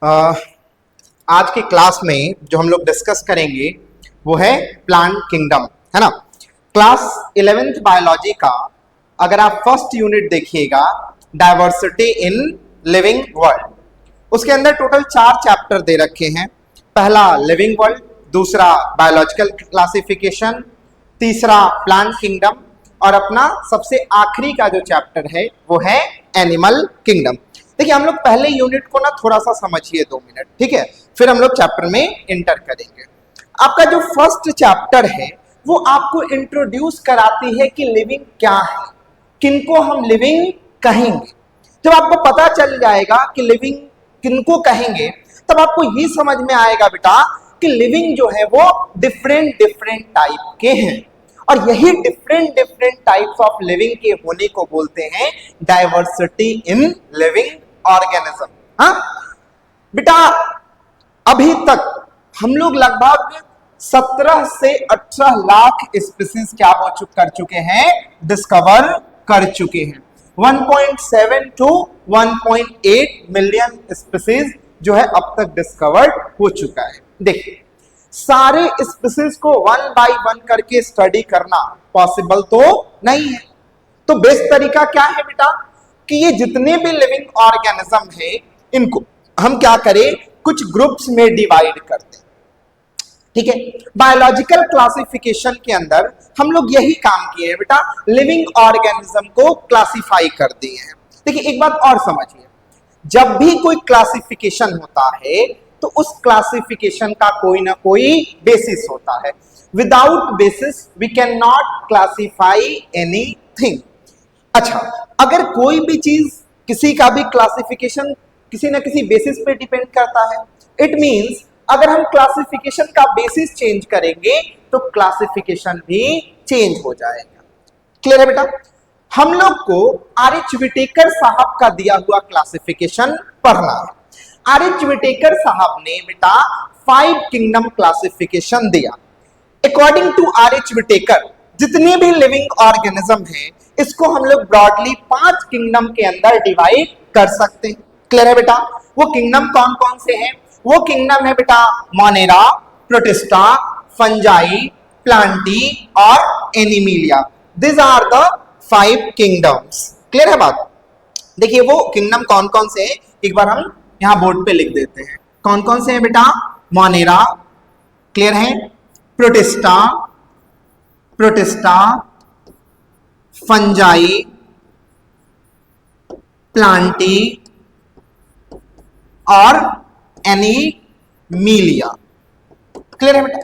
अ, आज की क्लास में जो हम लोग डिस्कस करेंगे वो है प्लांट किंगडम, है ना। क्लास 11th बायोलॉजी का अगर आप फर्स्ट यूनिट देखिएगा, डाइवर्सिटी इन लिविंग वर्ल्ड, उसके अंदर टोटल 4 चैप्टर दे रखे हैं। पहला लिविंग वर्ल्ड, दूसरा बायोलॉजिकल क्लासिफिकेशन, तीसरा प्लांट किंगडम और अपना सबसे आखिरी का जो चैप्टर है वो है एनिमल किंगडम। देखिए, हम लोग पहले यूनिट को ना थोड़ा सा समझिए 2 मिनट, ठीक है, फिर हम लोग चैप्टर में एंटर करेंगे। आपका जो फर्स्ट चैप्टर है वो आपको इंट्रोड्यूस कराती है कि लिविंग क्या है, किनको हम लिविंग कहेंगे। जब आपको पता चल जाएगा कि लिविंग किनको कहेंगे, तब आपको ये समझ में आएगा बेटा कि लिविंग जो है वो डिफरेंट डिफरेंट टाइप के हैं, और यही different different types of living के होने को बोलते हैं डाइवर्सिटी इन लिविंग ऑर्गेनिज्म। हाँ बेटा, अभी तक हम लोग लगभग 17 से 18 लाख स्पीसीज क्या कर चुके हैं, डिस्कवर कर चुके हैं। 1.7 टू 1.8 मिलियन स्पीसीज जो है अब तक डिस्कवर्ड हो चुका है। देखिए, सारे स्पीसीज को 1 बाय 1 करके स्टडी करना पॉसिबल तो नहीं है, तो बेस्ट तरीका क्या है बेटा कि ये जितने भी लिविंग ऑर्गेनिज्म है इनको हम क्या करें, कुछ ग्रुप्स में डिवाइड कर दें, ठीक है। बायोलॉजिकल क्लासिफिकेशन के अंदर हम लोग यही काम किए हैं बेटा, लिविंग ऑर्गेनिज्म को क्लासिफाई कर दिए हैं। देखिए, एक बात और समझिए, जब भी कोई क्लासिफिकेशन होता है तो उस क्लासिफिकेशन का कोई ना कोई बेसिस होता है। Without basis we can not classify anything. अच्छा, अगर कोई भी चीज, किसी का भी क्लासिफिकेशन किसी ना किसी बेसिस पे डिपेंड करता है, इट मींस अगर हम क्लासिफिकेशन का बेसिस चेंज करेंगे तो क्लासिफिकेशन भी चेंज हो जाएगा। क्लियर है बेटा? हम लोग को आर.एच. विटेकर साहब का दिया हुआ क्लासिफिकेशन पढ़ना है। आर.एच. विटेकर साहब ने बेटा 5 किंगडम क्लासिफिकेशन दिया। According to R H. विटेकर, जितने भी लिविंग ऑर्गेनिज्म हैं इसको हम लोग ब्रॉडली 5 किंगडम के अंदर डिवाइड कर सकते हैं। क्लियर है बेटा? वो किंगडम कौन कौन से हैं? वो किंगडम है बेटा मोनेरा, प्रोटिस्टा, फंजाई, प्लांटी और Animalia. This are the 5 kingdoms. Clear है बात? देखिए, वो किंगडम कौन कौन से हैं एक बार हम यहां बोर्ड पे लिख देते हैं। कौन कौन से हैं बेटा? मोनेरा, क्लियर है, प्रोटिस्टा, फंजाई, प्लांटी और एनिमिलिया। क्लियर है बेटा?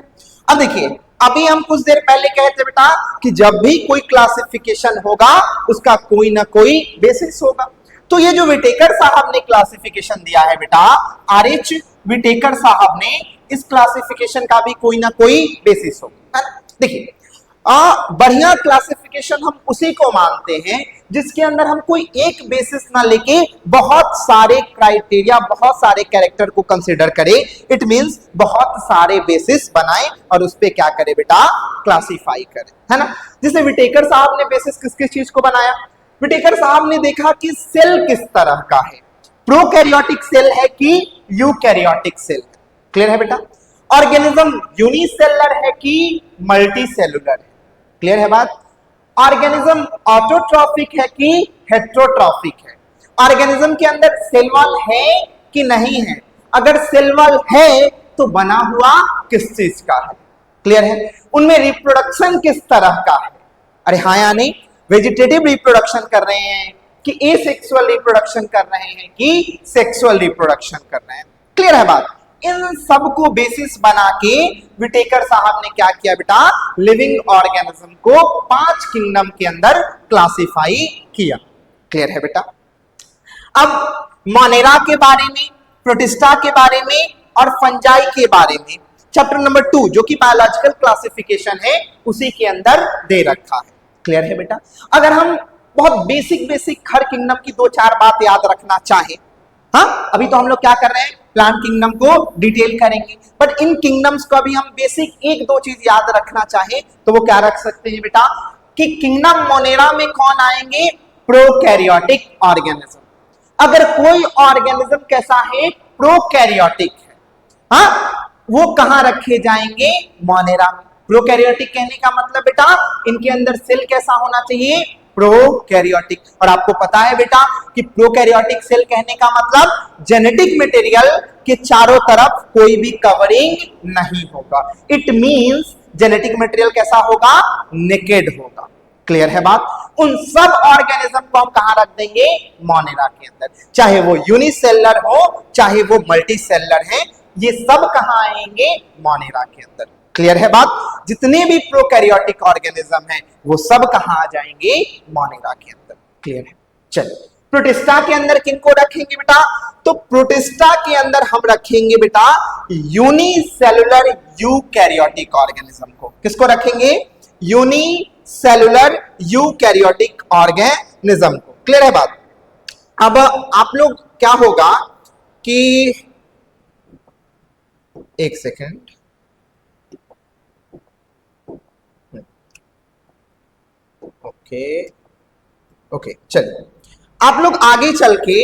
अब देखिए, अभी हम कुछ देर पहले कहे थे बेटा कि जब भी कोई क्लासिफिकेशन होगा उसका कोई ना कोई बेसिस होगा। तो ये जो विटेकर साहब ने क्लासिफिकेशन दिया है बेटा, आर.एच. विटेकर साहब ने, इस क्लासिफिकेशन का भी कोई ना कोई बेसिस होगा, है ना। देखिए, बढ़िया क्लासिफिकेशन हम उसी को मानते हैं जिसके अंदर हम कोई एक बेसिस ना लेके बहुत सारे क्राइटेरिया, बहुत सारे कैरेक्टर को कंसीडर करें। इट मींस बहुत सारे बेसिस बनाएं और उस पे क्या करें बेटा, क्लासिफाई करें, है ना। जिसे विटेकर साहब ने बेसिस किस किस चीज को बनाया? विटेकर साहब ने देखा कि सेल किस तरह का है, प्रोकैरियोटिक सेल है कि यूकैरियोटिक सेल। क्लियर है बेटा? ऑर्गेनिज्म यूनिसेलुलर है कि मल्टीसेलुलर है। क्लियर है बात? ऑर्गेनिज्म ऑटोट्रॉफिक है कि हेट्रोट्रॉफिक है। ऑर्गेनिज्म के अंदर सेल वॉल है कि नहीं है? अगर सेल वॉल है तो बना हुआ किस चीज का है? क्लियर है? उनमें रिप्रोडक्शन किस तरह का है? अरे हाँ या नहीं? वेजिटेटिव रिप्रोडक्शन कर रहे हैं कि एसेक्सुअल रिप्रोडक्शन कर रहे हैं कि सेक्सुअल रिप्रोडक्शन कर रहे हैं? क्लियर है बात? इन सब को बेसिस बना के विटेकर साहब ने क्या किया बेटा, लिविंग ऑर्गेनिज्म को 5 किंगडम के अंदर क्लासिफाई किया। क्लियर है बेटा? अब मोनेरा के बारे में, प्रोटिस्टा के बारे में और फंजाई के बारे में चैप्टर नंबर 2 जो कि बायोलॉजिकल क्लासिफिकेशन है उसी के अंदर दे रखा है। क्लियर है बेटा? अगर हम बहुत बेसिक हर किंगडम की 2-4 बात याद रखना चाहें, हाँ, अभी तो हम लोग क्या कर रहे हैं, प्लांट किंगडम को डिटेल करेंगे, बट इन किंगडम्स को अभी हम बेसिक 1-2 चीज याद रखना चाहें तो वो क्या रख सकते हैं बेटा कि किंगडम मोनेरा में कौन आएंगे, प्रोकैरियोटिक ऑर्गेनिज्म। अगर कोई ऑर्गेनिज्म कैसा है, प्रोकैरियोटिक है, हाँ, वो कहां रखे जाएंगे? मोनेरा में। प्रोकैरियोटिक कहने का मतलब बेटा इनके अंदर सेल कैसा होना चाहिए? प्रोकैरियोटिक। और आपको पता है बेटा कि प्रोकैरियोटिक सेल कहने का मतलब जेनेटिक मटेरियल के चारों तरफ कोई भी कवरिंग नहीं होगा। इट मींस जेनेटिक मटेरियल कैसा होगा? नेकेड होगा। क्लियर है बात? उन सब ऑर्गेनिज्म को हम कहां रख देंगे? मोनेरा के अंदर। चाहे वो यूनिसेलुलर हो, चाहे वो मल्टीसेलुलर है, ये सब कहां आएंगे? मोनेरा के अंदर। क्लियर है बात? जितने भी प्रोकैरियोटिक ऑर्गेनिज्म हैं वो सब कहां आ जाएंगे? मोनेरा के अंदर। क्लियर है? चलिए, प्रोटिस्टा के अंदर किनको रखेंगे बेटा? तो प्रोटिस्टा के अंदर हम रखेंगे बेटा यूनिसेलुलर यूकैरियोटिक ऑर्गेनिज्म को। किसको रखेंगे? यूनिसेलुलर यूकैरियोटिक ऑर्गेनिज्म को। क्लियर है बात? अब आप लोग क्या होगा कि एक सेकेंड, ओके चलिए, आप लोग आगे चल के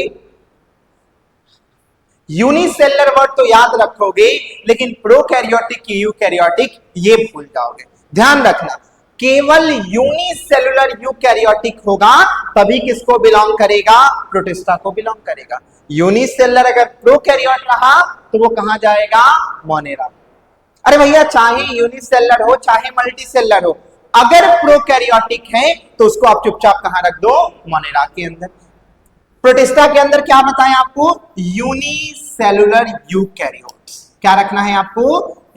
यूनिसेलुलर वर्ड तो याद रखोगे, लेकिन प्रोकैरियोटिक की यूकैरियोटिक ये भूल जाओगे। ध्यान रखना, केवल यूनिसेलुलर यूकैरियोटिक होगा तभी किसको बिलोंग करेगा? प्रोटिस्टा को बिलोंग करेगा। यूनिसेलुलर अगर प्रोकैरियोट रहा तो वो कहां जाएगा? मोनेरा। अरे भैया चाहे यूनिसेलुलर हो चाहे मल्टीसेलुलर हो, अगर प्रोकैरियोटिक है तो उसको आप चुपचाप कहां रख दो? मोनेरा के अंदर। प्रोटिस्टा के अंदर क्या बताएं आपको? Unicellular eukaryotes. क्या रखना है आपको?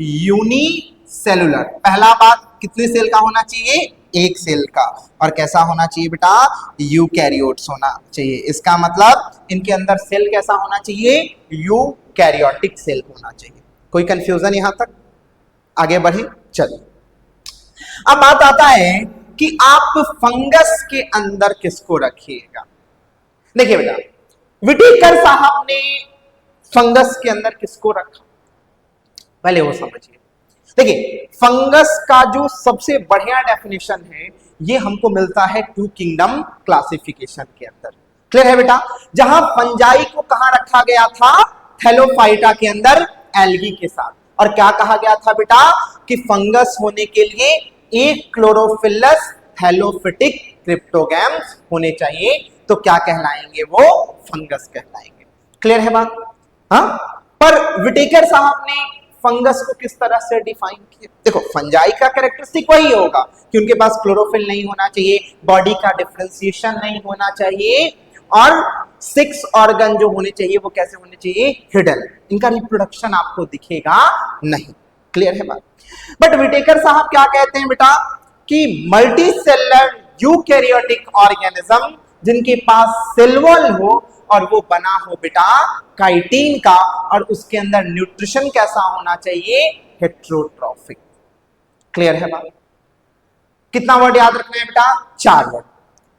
यूनिसेलुलर। पहला बात, कितने सेल का होना चाहिए? एक सेल का। और कैसा होना चाहिए बेटा? यूकैरियोट्स होना चाहिए। इसका मतलब इनके अंदर सेल कैसा होना चाहिए? यूकैरियोटिक सेल होना चाहिए। कोई कंफ्यूजन यहां तक? आगे बढ़े, चलिए। अब बात आता है कि आप फंगस के अंदर किसको रखिएगा। देखिए बेटा, विटेकर साहब ने फंगस के अंदर किसको रखा, पहले वो समझिए। देखिए, फंगस का जो सबसे बढ़िया डेफिनेशन है ये हमको मिलता है टू किंगडम क्लासिफिकेशन के अंदर। क्लियर है बेटा? जहां फंजाई को कहां रखा गया था? थैलोफाइटा के अंदर, एल्गी के साथ। और क्या कहा गया था बेटा कि फंगस होने के लिए एक क्लोरोफिलस थैलोफिटिक क्रिप्टोगैम्स होने चाहिए, तो क्या कहलाएंगे वो? फंगस कहलाएंगे। क्लियर है बात? हाँ, पर विटेकर साहब ने फंगस को किस तरह से डिफाइन किया? देखो, फंजाई का कैरेक्टरिस्टिक वही होगा कि उनके पास क्लोरोफिल नहीं होना चाहिए, बॉडी का डिफरेंशिएशन नहीं होना चाहिए, और 6 ऑर्गन जो होने चाहिए वो कैसे होने चाहिए? हिडन। इनका रिप्रोडक्शन आपको दिखेगा नहीं। क्लियर है बात? बट विटेकर साहब क्या कहते हैं बेटा कि मल्टीसेलुलर यूकैरियोटिक ऑर्गेनिज्म जिनके पास सेल वॉल हो और वो बना हो बेटा काइटिन का, और उसके अंदर न्यूट्रिशन कैसा होना चाहिए? हेट्रोट्रॉफिक। क्लियर है बात? कितना वर्ड याद रखना है बेटा? 4 वर्ड।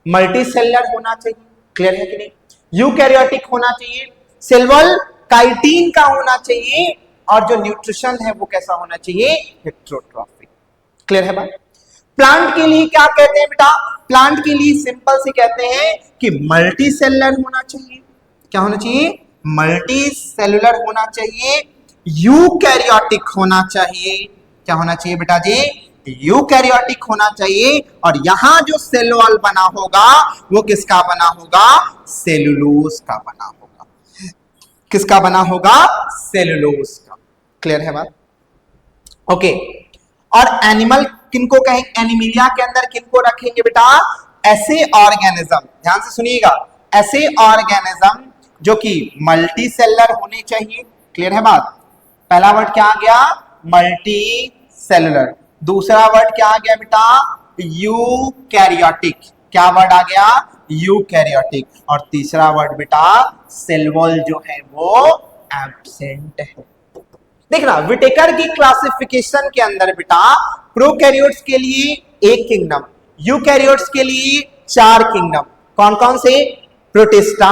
मल्टीसेलुलर होना चाहिए, क्लियर है कि नहीं? यूकैरियोटिक होना चाहिए, सेल वॉल काइटिन का होना चाहिए, और जो न्यूट्रिशन है वो कैसा होना चाहिए? हेट्रोट्रॉफिक। क्लियर है बात? प्लांट के लिए क्या कहते हैं बेटा? प्लांट के लिए सिंपल से कहते हैं कि मल्टीसेलुलर होना चाहिए। क्या होना चाहिए? मल्टीसेलुलर होना चाहिए, यूकैरियोटिक होना चाहिए। क्या होना चाहिए बेटा जी? यूकैरियोटिक होना चाहिए। और यहां जो सेल वॉल बना होगा वो किसका बना होगा? सेलुलोज का बना होगा। किसका बना होगा? सेलुलोज का। क्लियर है बात? ओके। और एनिमल किनको कहेंगे? एनिमिलिया के अंदर किनको रखेंगे बेटा? ऐसे ऑर्गेनिज्म, ध्यान से सुनिएगा, ऐसे ऑर्गेनिज्म जो कि मल्टीसेलुलर होने चाहिए। क्लियर है बात? पहला वर्ड क्या आ गया? मल्टीसेलुलर। दूसरा वर्ड क्या आ गया बेटा? यूकैरियोटिक। क्या वर्ड आ गया? यूकैरियोटिक। और तीसरा वर्ड बेटा सेल वॉल जो है वो एब्सेंट है। देखना, विटेकर की क्लासिफिकेशन के अंदर बेटा प्रोकैरियोट्स के लिए 1 किंगडम, यूकैरियोट्स के लिए 4 किंगडम। कौन कौन से? Protista,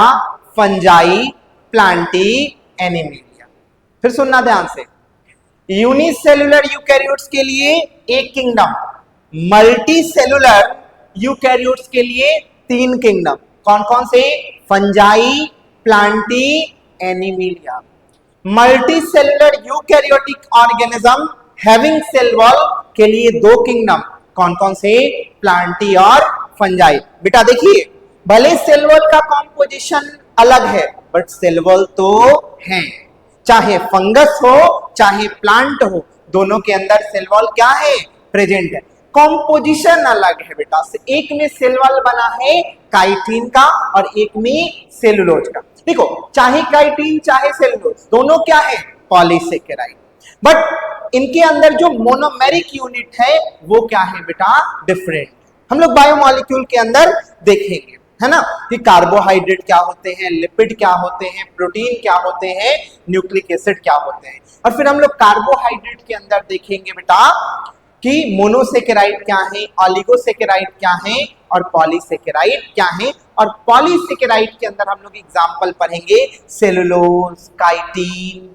fungi, Plantae, Animalia. फिर सुनना ध्यान से, यूनिसेलुलर यूकैरियोट्स के लिए 1 किंगडम, मल्टीसेलुलर यूकैरियोट्स के लिए 3 किंगडम। कौन कौन से? Fungi, Plantae, Animalia. Multicellular eukaryotic organism having cell wall के लिए दो किंगडम कौन कौन से? प्लांटी और फंजाई। बेटा देखिए, भले सेल वॉल का कॉम्पोजिशन अलग है बट सेल वॉल तो है, चाहे फंगस हो चाहे प्लांट हो, दोनों के अंदर सेल वॉल क्या है? प्रेजेंट है। कॉम्पोजिशन अलग है बेटा, एक में सेल वॉल बना है काइटिन का और एक में सेलुलोज का। देखो, चाहे काइटिन चाहे सेलुलोज दोनों क्या है? पॉलीसेकेराइड। बट इनके अंदर जो मोनोमेरिक यूनिट है वो क्या है बेटा? डिफरेंट। हम लोग बायोमॉलिक्यूल के अंदर देखेंगे, है ना, कि कार्बोहाइड्रेट क्या होते हैं, लिपिड क्या होते हैं, प्रोटीन क्या होते हैं, न्यूक्लिक एसिड क्या होते हैं। और फिर हम लोग कार्बोहाइड्रेट के अंदर देखेंगे बेटा कि मोनोसेकेराइड क्या है, ऑलिगोसेकेराइड क्या है और पॉलीसेकेराइड क्या है। और पॉलीसेकेराइड के अंदर हम लोग एग्जांपल पढ़ेंगे सेलुलोज, काइटिन,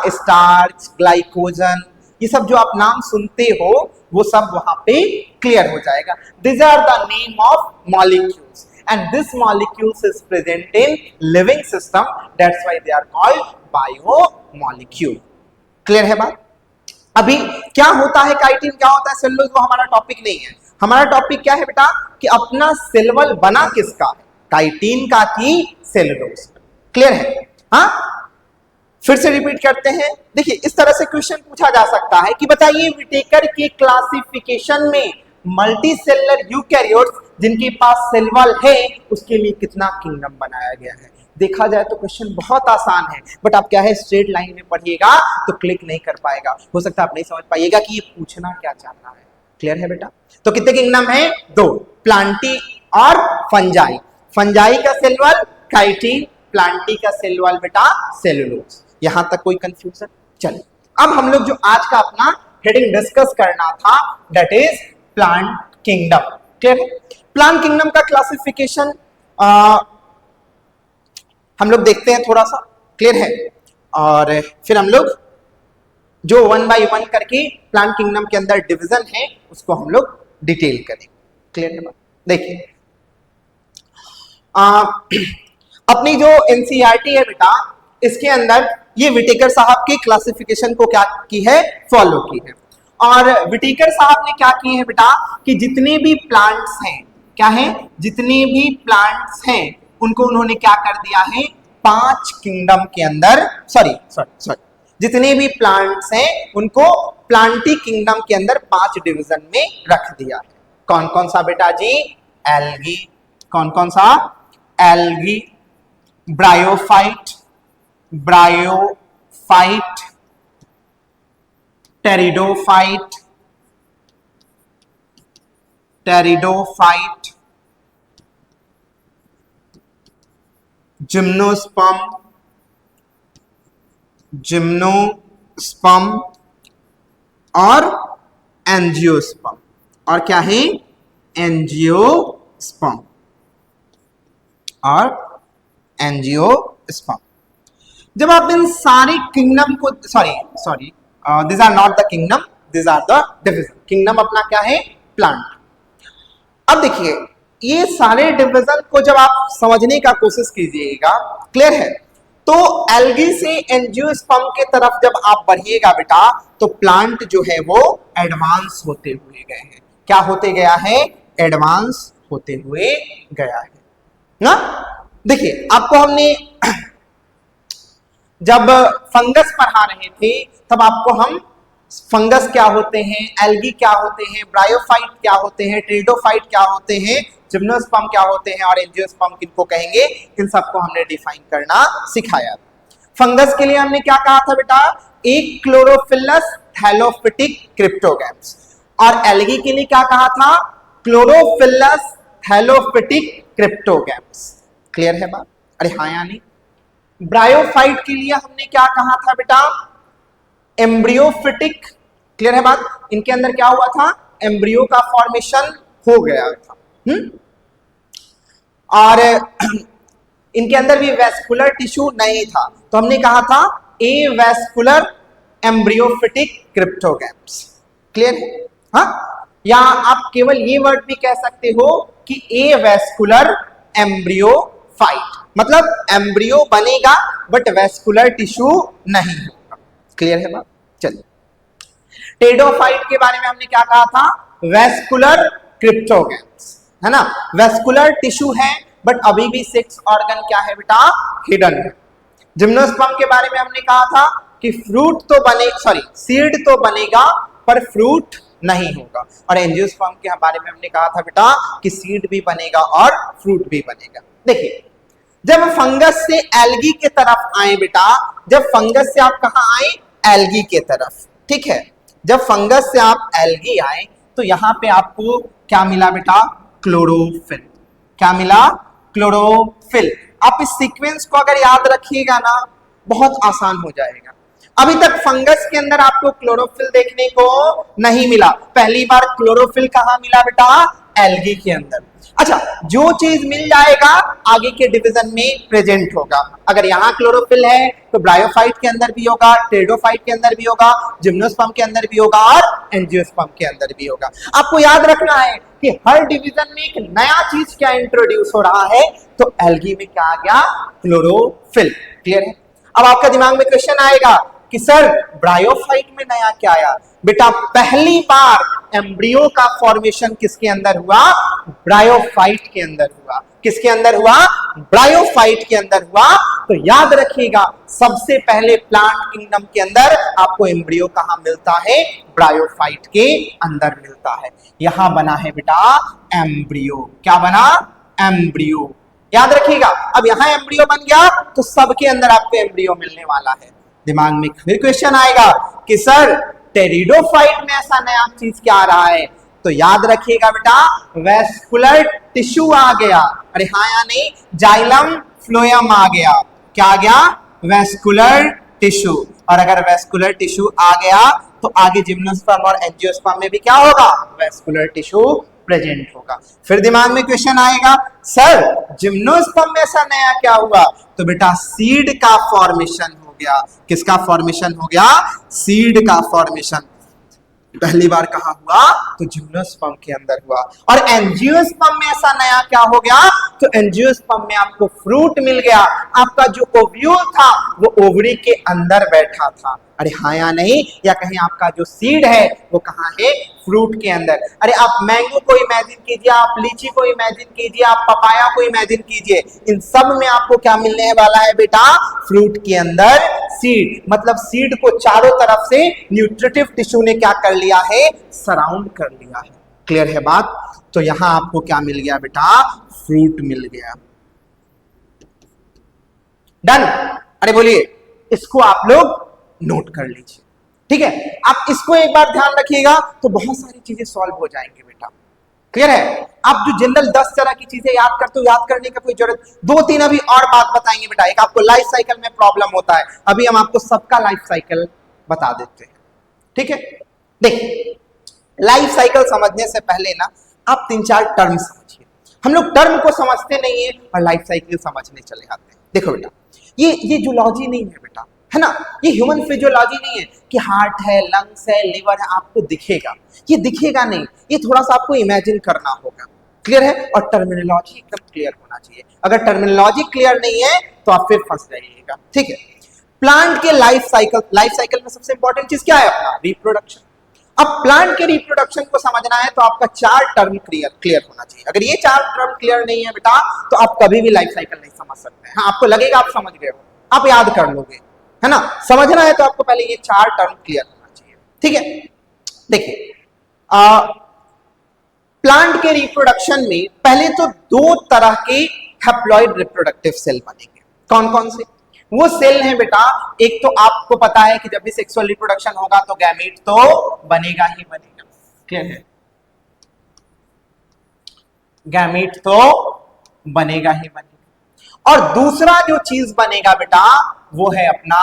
स्टार्च, ग्लाइकोजन, ये सब जो आप नाम सुनते हो वो सब वहां पे क्लियर हो जाएगा। These are the name of molecules and this molecules is present in living system, that's why they are called biomolecule। Clear है बात? अभी क्या होता है काइटिन, क्या होता है सेलुलोज, वो हमारा टॉपिक नहीं है। हमारा टॉपिक क्या है बेटा कि अपना सेल वॉल बना किसका है, काइटिन का कि सेलुलोज। क्लियर है? हाँ, फिर से रिपीट करते हैं। देखिए, इस तरह से क्वेश्चन पूछा जा सकता है कि बताइए विटेकर के क्लासिफिकेशन में मल्टी सेलुलर यूकैरियोट्स जिनके पास सेल वॉल है उसके लिए कितना किंगडम बनाया गया है। देखा जाए तो क्वेश्चन बहुत आसान है, बट आप क्या है स्ट्रेट लाइन में पढ़िएगा तो क्लिक नहीं कर पाएगा, हो सकता है आप नहीं समझ पाइएगा कि ये पूछना क्या चाहता है। क्लियर है बेटा? तो कितने किंगडम है? दो, प्लांटी और फंजाई। फंजाई का सेल वॉल काइटिन, प्लांटी का सेल वॉल बेटा सेलुलोज। यहां तक कोई कंफ्यूजन? चलिए, अब हम लोग जो आज का अपना हेडिंग डिस्कस करना था that is plant kingdom. Clear है? प्लांट किंगडम का क्लासिफिकेशन हम लोग देखते हैं थोड़ा सा। क्लियर है? और फिर हम लोग जो वन बाय वन करके प्लांट किंगडम के अंदर डिवीजन है उसको हम लोग डिटेल करेंगे। क्लियर है बात? देखिए, अपनी जो एनसीईआरटी है बेटा, इसके अंदर ये विटेकर साहब के क्लासिफिकेशन को क्या की है? फॉलो की है। और विटेकर साहब ने क्या किए हैं बेटा कि जितने भी प्लांट्स हैं, क्या है, जितने भी प्लांट्स हैं उनको उन्होंने क्या कर दिया है? 5 किंगडम के अंदर, सॉरी, जितने भी प्लांट्स हैं उनको प्लांटी किंगडम के अंदर 5 डिवीजन में रख दिया है। कौन कौन सा बेटा जी? एल्गी। कौन कौन सा? एल्गी, ब्रायोफाइट, टेरिडोफाइट, जिम्नोस्पर्म और एंजियोस्पर्म। और क्या है? एंजियोस्पर्म और एंजियोस्पर्म। जब आप इन सारे किंगडम को, sorry, this are not the kingdom, this are the division. Kingdom अपना क्या है? प्लांट। अब देखिए, ये सारे डिवीजन को जब आप समझने का कोशिश कीजिएगा, क्लियर है, तो एल्गी से एंजियोस्पर्म के तरफ जब आप बढ़िएगा बेटा तो प्लांट जो है वो एडवांस होते हुए गए हैं। क्या होते गया है? एडवांस होते हुए गया है ना। देखिए, आपको हमने जब फंगस पढ़ा रहे थे तब आपको हम फंगस क्या होते हैं, एल्गी क्या होते हैं, ब्रायोफाइट क्या होते हैं, टेरिडोफाइट क्या होते हैं, जिम्नोस्पर्म क्या होते हैं और एंजियोस्पर्म किनको कहेंगे, इन सबको हमने डिफाइन करना सिखाया। फंगस के लिए हमने क्या कहा था बेटा? एक क्लोरोफिलस थैलोफिटिक क्रिप्टोगैम्स। और एल्गी के लिए क्या कहा था? Chlorophyllous थैलोफिटिक cryptogams. क्लियर है बात? अरे हाँ या नहीं? ब्रायोफाइट के लिए हमने क्या कहा था बेटा? एम्ब्रियोफिटिक। क्लियर है बात? इनके अंदर क्या हुआ था? एम्ब्रियो का फॉर्मेशन हो गया था। और इनके अंदर भी वेस्कुलर टिश्यू नहीं था, तो हमने कहा था ए वेस्कुलर एम्ब्रियोफिटिक क्रिप्टोगैम्स। क्लियर है? हाँ, या आप केवल ये वर्ड भी कह सकते हो कि ए वेस्कुलर एम्ब्रियोफाइट, मतलब एम्ब्रियो बनेगा बट वेस्कुलर टिश्यू नहीं होगा। क्लियर है बात? चलिए, टेरिडोफाइट के बारे में हमने क्या कहा था? वेस्कुलर क्रिप्टोगैम्स, है ना, वेस्कुलर टिश्यू है बट अभी भी सेक्स ऑर्गन क्या है बेटा? हिडन है। जिम्नोस्पर्म के बारे में हमने कहा था कि फ्रूट तो बने, सॉरी सीड तो बनेगा पर फ्रूट नहीं होगा। और एंजियोस्पर्म के बारे में हमने कहा था बेटा कि सीड भी बनेगा और फ्रूट भी बनेगा। देखिए, जब फंगस से एल्गी के तरफ आए बेटा, जब फंगस से आप कहां आए? एल्गी के तरफ, ठीक है। जब फंगस से आप एल्गी आए तो यहां पे आपको क्या मिला बेटा? क्लोरोफिल। क्या मिला? क्लोरोफिल। आप इस सीक्वेंस को अगर याद रखिएगा ना, बहुत आसान हो जाएगा। अभी तक फंगस के अंदर आपको क्लोरोफिल देखने को नहीं मिला, पहली बार क्लोरोफिल कहां मिला बेटा? एल्गी के अंदर। अच्छा, जो चीज मिल जाएगा आगे के डिवीजन में प्रेजेंट होगा। अगर यहाँ क्लोरोफिल है तो ब्रायोफाइट के अंदर भी होगा, टेरिडोफाइट के अंदर भी होगा, जिम्नोस्पर्म के अंदर भी होगा और एंजियोस्पर्म के अंदर भी होगा। आपको याद रखना है कि हर डिवीजन में एक नया चीज क्या इंट्रोड्यूस हो रहा है, तो एल्गी में क्या आ गया? क्लोरोफिल। क्लियर है? अब आपका दिमाग में क्वेश्चन आएगा कि सर ब्रायोफाइट में नया क्या आया? बेटा, पहली बार एम्ब्रियो का फॉर्मेशन किसके अंदर हुआ? ब्रायोफाइट के अंदर हुआ। किसके अंदर हुआ? ब्रायोफाइट के अंदर हुआ। तो याद रखिएगा, सबसे पहले प्लांट किंगडम के अंदर आपको एम्ब्रियो कहां मिलता है? ब्रायोफाइट के अंदर मिलता है। यहां बना है बेटा एम्ब्रियो। क्या बना? एम्ब्रियो। याद रखिएगा, अब यहां एम्ब्रियो बन गया तो सबके अंदर आपको एम्ब्रियो मिलने वाला है। दिमाग में फिर क्वेश्चन आएगा कि सर टेरिडोफाइट में ऐसा नया चीज क्या आ रहा है? तो याद रखिएगा बेटा, वेस्कुलर टिश्यू आ गया। अरे हाँ या नहीं? जाइलम फ्लोएम आ गया। क्या आ गया? Vascular tissue. और अगर वेस्कुलर टिश्यू आ गया तो आगे जिम्नोस्पर्म और एंजियोस्पर्म में भी क्या होगा? वेस्कुलर टिश्यू प्रेजेंट होगा। फिर दिमाग में क्वेश्चन आएगा, सर जिम्नोस्पर्म में ऐसा नया क्या हुआ? तो बेटा सीड का फॉर्मेशन हो गया। किसका फॉर्मेशन हो गया? सीड का फॉर्मेशन। पहली बार कहां हुआ? तो जिम्नोस्पर्म के अंदर हुआ। और एंजियोस्पर्म में ऐसा नया क्या हो गया? तो एंजियोस्पर्म में आपको फ्रूट मिल गया। आपका जो ओव्यूल था वो ओवरी के अंदर बैठा था। अरे हाँ या नहीं? या कहीं आपका जो सीड है वो कहां है? फ्रूट के अंदर। अरे आप मैंगो को इमेजिन कीजिए, आप लीची को इमेजिन कीजिए, आप पपाया को इमेजिन कीजिए, इन सब में आपको क्या मिलने वाला है बेटा? फ्रूट के अंदर सीड। मतलब सीड को चारों तरफ से न्यूट्रिटिव टिश्यू ने क्या कर लिया है? सराउंड कर लिया है। क्लियर है बात? तो यहां आपको क्या मिल गया बेटा? फ्रूट मिल गया। डन? अरे बोलिए, इसको आप लोग नोट कर लीजिए, ठीक है। आप इसको एक बार ध्यान रखिएगा तो बहुत सारी चीजें सॉल्व हो जाएंगे बेटा। क्लियर है? आप जो जनरल 10 तरह की चीजें याद करते हो, याद करने का कोई जरूरत, 2-3 अभी और बात बताएंगे बेटा। एक आपको लाइफ साइकिल में प्रॉब्लम होता है, अभी हम आपको सबका लाइफ साइकिल बता देते हैं, ठीक है। देखिए, लाइफ साइकिल समझने से पहले ना आप 3-4 टर्म समझिए। हम लोग टर्म को समझते नहीं है और लाइफ साइकिल समझने चले आते हैं। देखो बेटा, ये जूलॉजी नहीं है बेटा, है ना, ये ह्यूमन फिजियोलॉजी नहीं है कि हार्ट है, लंग्स है, लिवर है, आपको दिखेगा। ये दिखेगा नहीं, ये थोड़ा सा आपको इमेजिन करना होगा। क्लियर है? और टर्मिनोलॉजी एकदम क्लियर होना चाहिए। अगर टर्मिनोलॉजी क्लियर नहीं है तो आप फिर फंस जाइएगा, ठीक है। प्लांट के लाइफ साइकिल में सबसे इंपॉर्टेंट चीज क्या है? अपना रिप्रोडक्शन। अब प्लांट के रिप्रोडक्शन को समझना है तो आपका 4 टर्म क्लियर होना चाहिए। अगर ये 4 टर्म क्लियर नहीं है बेटा तो आप कभी भी लाइफ साइकिल नहीं समझ सकते। हाँ, आपको लगेगा आप समझ गए हो, आप याद कर लोगे, है ना। समझना है तो आपको पहले ये 4 टर्म क्लियर होना चाहिए, ठीक है। देखिए, प्लांट के रिप्रोडक्शन में पहले तो 2 तरह के हैप्लॉइड रिप्रोडक्टिव सेल बनेंगे। कौन कौन से? वो सेल हैं बेटा, एक तो आपको पता है कि जब भी सेक्सुअल रिप्रोडक्शन होगा तो गैमीट तो बनेगा ही बनेगा। क्लियर है? गैमीट तो बनेगा ही बनेगा। और दूसरा जो चीज बनेगा बेटा वो है अपना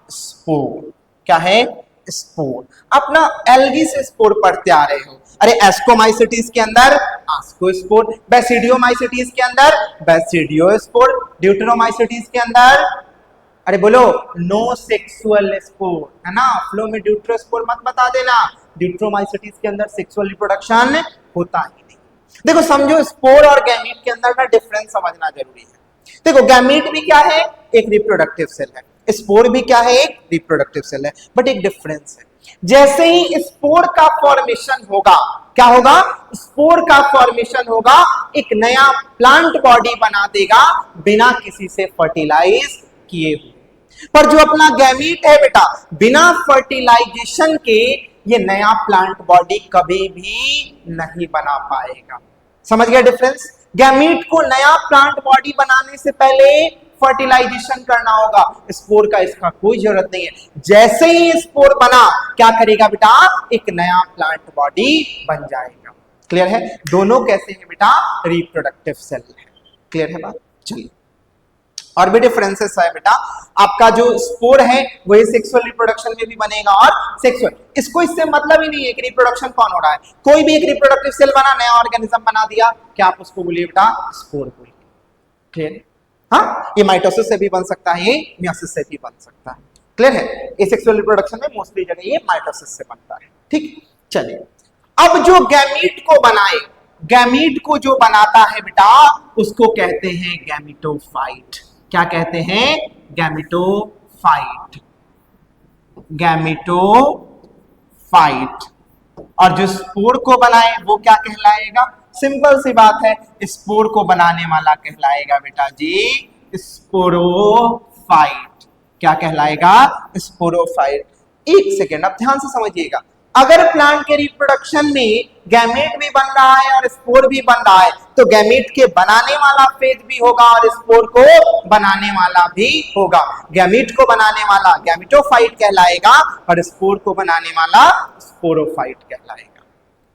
स्पोर। क्या है? स्पोर। अपना एल्गी से स्पोर पढ़ते आ रहे हो। अरे एस्कोमाइसिटीज के अंदर आस्कोस्पोर, बेसिडियोमाइसिटीज के अंदर बेसिडियोस्पोर, ड्यूटेरोमाइसिटीज के अंदर, अरे बोलो, नो सेक्सुअल स्पोर, है ना। फ्लो में ड्यूटेरोस्पोर मत बता देना, ड्यूटेरोमाइसिटीज के अंदर सेक्सुअल रिप्रोडक्शन होता ही नहीं। देखो समझो, स्पोर और गैमीट के अंदर ना डिफरेंस समझना जरूरी है। देखो गैमीट भी क्या है, एक रिप्रोडक्टिव सेल है, स्पोर भी क्या है, एक रिप्रोडक्टिव सेल है, बट एक डिफरेंस है। जैसे ही स्पोर का फॉर्मेशन होगा, क्या होगा, स्पोर का फॉर्मेशन होगा, एक नया प्लांट बॉडी बना देगा बिना किसी से फर्टिलाइज किए हुए। पर जो अपना गैमीट है बेटा, बिना फर्टिलाइजेशन के ये नया प्लांट बॉडी कभी भी नहीं बना पाएगा। समझ गया डिफरेंस? गैमीट को नया प्लांट बॉडी बनाने से पहले फर्टिलाइजेशन करना होगा, स्पोर का इसका कोई जरूरत नहीं है। जैसे ही स्पोर बना, क्या करेगा बेटा, एक नया प्लांट बॉडी बन जाएगा। क्लियर है? दोनों कैसे हैं बेटा, रिप्रोडक्टिव सेल है। क्लियर है बात? चलिए, और भी डिफरेंसेस है बेटा। आपका जो स्पोर है वही सेक्सुअल रिप्रोडक्शन में भी बनेगा और सेक्सुअल, इसको इससे मतलब ही नहीं है कि रिप्रोडक्शन कौन हो रहा है। कोई भी एक रिप्रोडक्टिव सेल बना, नया ऑर्गेनिज्म बना दिया, क्या आप उसको बोलिए बेटा, स्पोर बोलिए। क्लियर है? हाँ, ये माइटोसिस से भी बन सकता है, ये मियोसिस से भी बन सकता है। क्लियर है? एसेक्सुअल रिप्रोडक्शन में मोस्टली जगह ये माइटोसिस से बनता है। ठीक, चलिए, अब जो गैमीट को बनाए, गैमीट को जो बनाता है बेटा, उसको कहते हैं गैमीटोफाइट। क्या कहते हैं? गैमीटोफाइट। गैमीटोफाइट। और जो स्पोर को बनाए वो क्या कहलाएगा? सिंपल सी बात है, स्पोर को बनाने वाला कहलाएगा बेटा जी स्पोरोफाइट। क्या कहलाएगा? स्पोरोफाइट। एक सेकेंड, अब ध्यान से समझिएगा। अगर प्लांट के रिप्रोडक्शन में गैमेट भी बन रहा है और स्पोर भी बन रहा है, तो गैमेट के बनाने वाला फेज भी होगा और स्पोर को बनाने वाला भी होगा। गैमेट को बनाने वाला गैमेटोफाइट कहलाएगा और स्पोर को बनाने वाला स्पोरोफाइट कहलाएगा।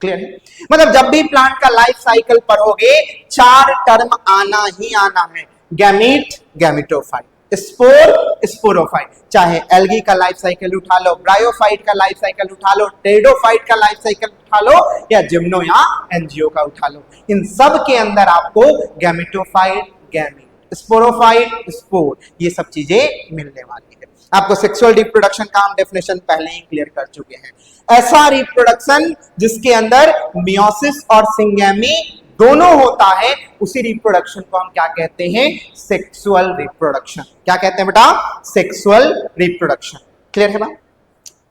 क्लियर है? मतलब जब भी प्लांट का लाइफ साइकिल पढ़ोगे, 4 टर्म आना ही आना है। Gamete, gametophyte, spore, sporophyte. चाहे एल्गी का लाइफ साइकिल उठा लो, ब्रायोफाइट का लाइफ साइकिल उठा लो, टेरिडोफाइट का लाइफ साइकिल उठा लो, या जिम्नो या एंजियो का उठा लो, इन सब के अंदर आपको गैमेटोफाइट, गैमेट, स्पोरोफाइट, स्पोर, ये सब चीजें मिलने वाली है। आपको सेक्सुअल रिप्रोडक्शन का हम डेफिनेशन पहले ही क्लियर कर चुके हैं। ऐसा रिप्रोडक्शन जिसके अंदर मियोसिस और सिंगैमी दोनों होता है, उसी रिप्रोडक्शन को हम क्या कहते हैं? Sexual reproduction. क्या कहते हैं बेटा? Sexual reproduction. क्लियर है बात?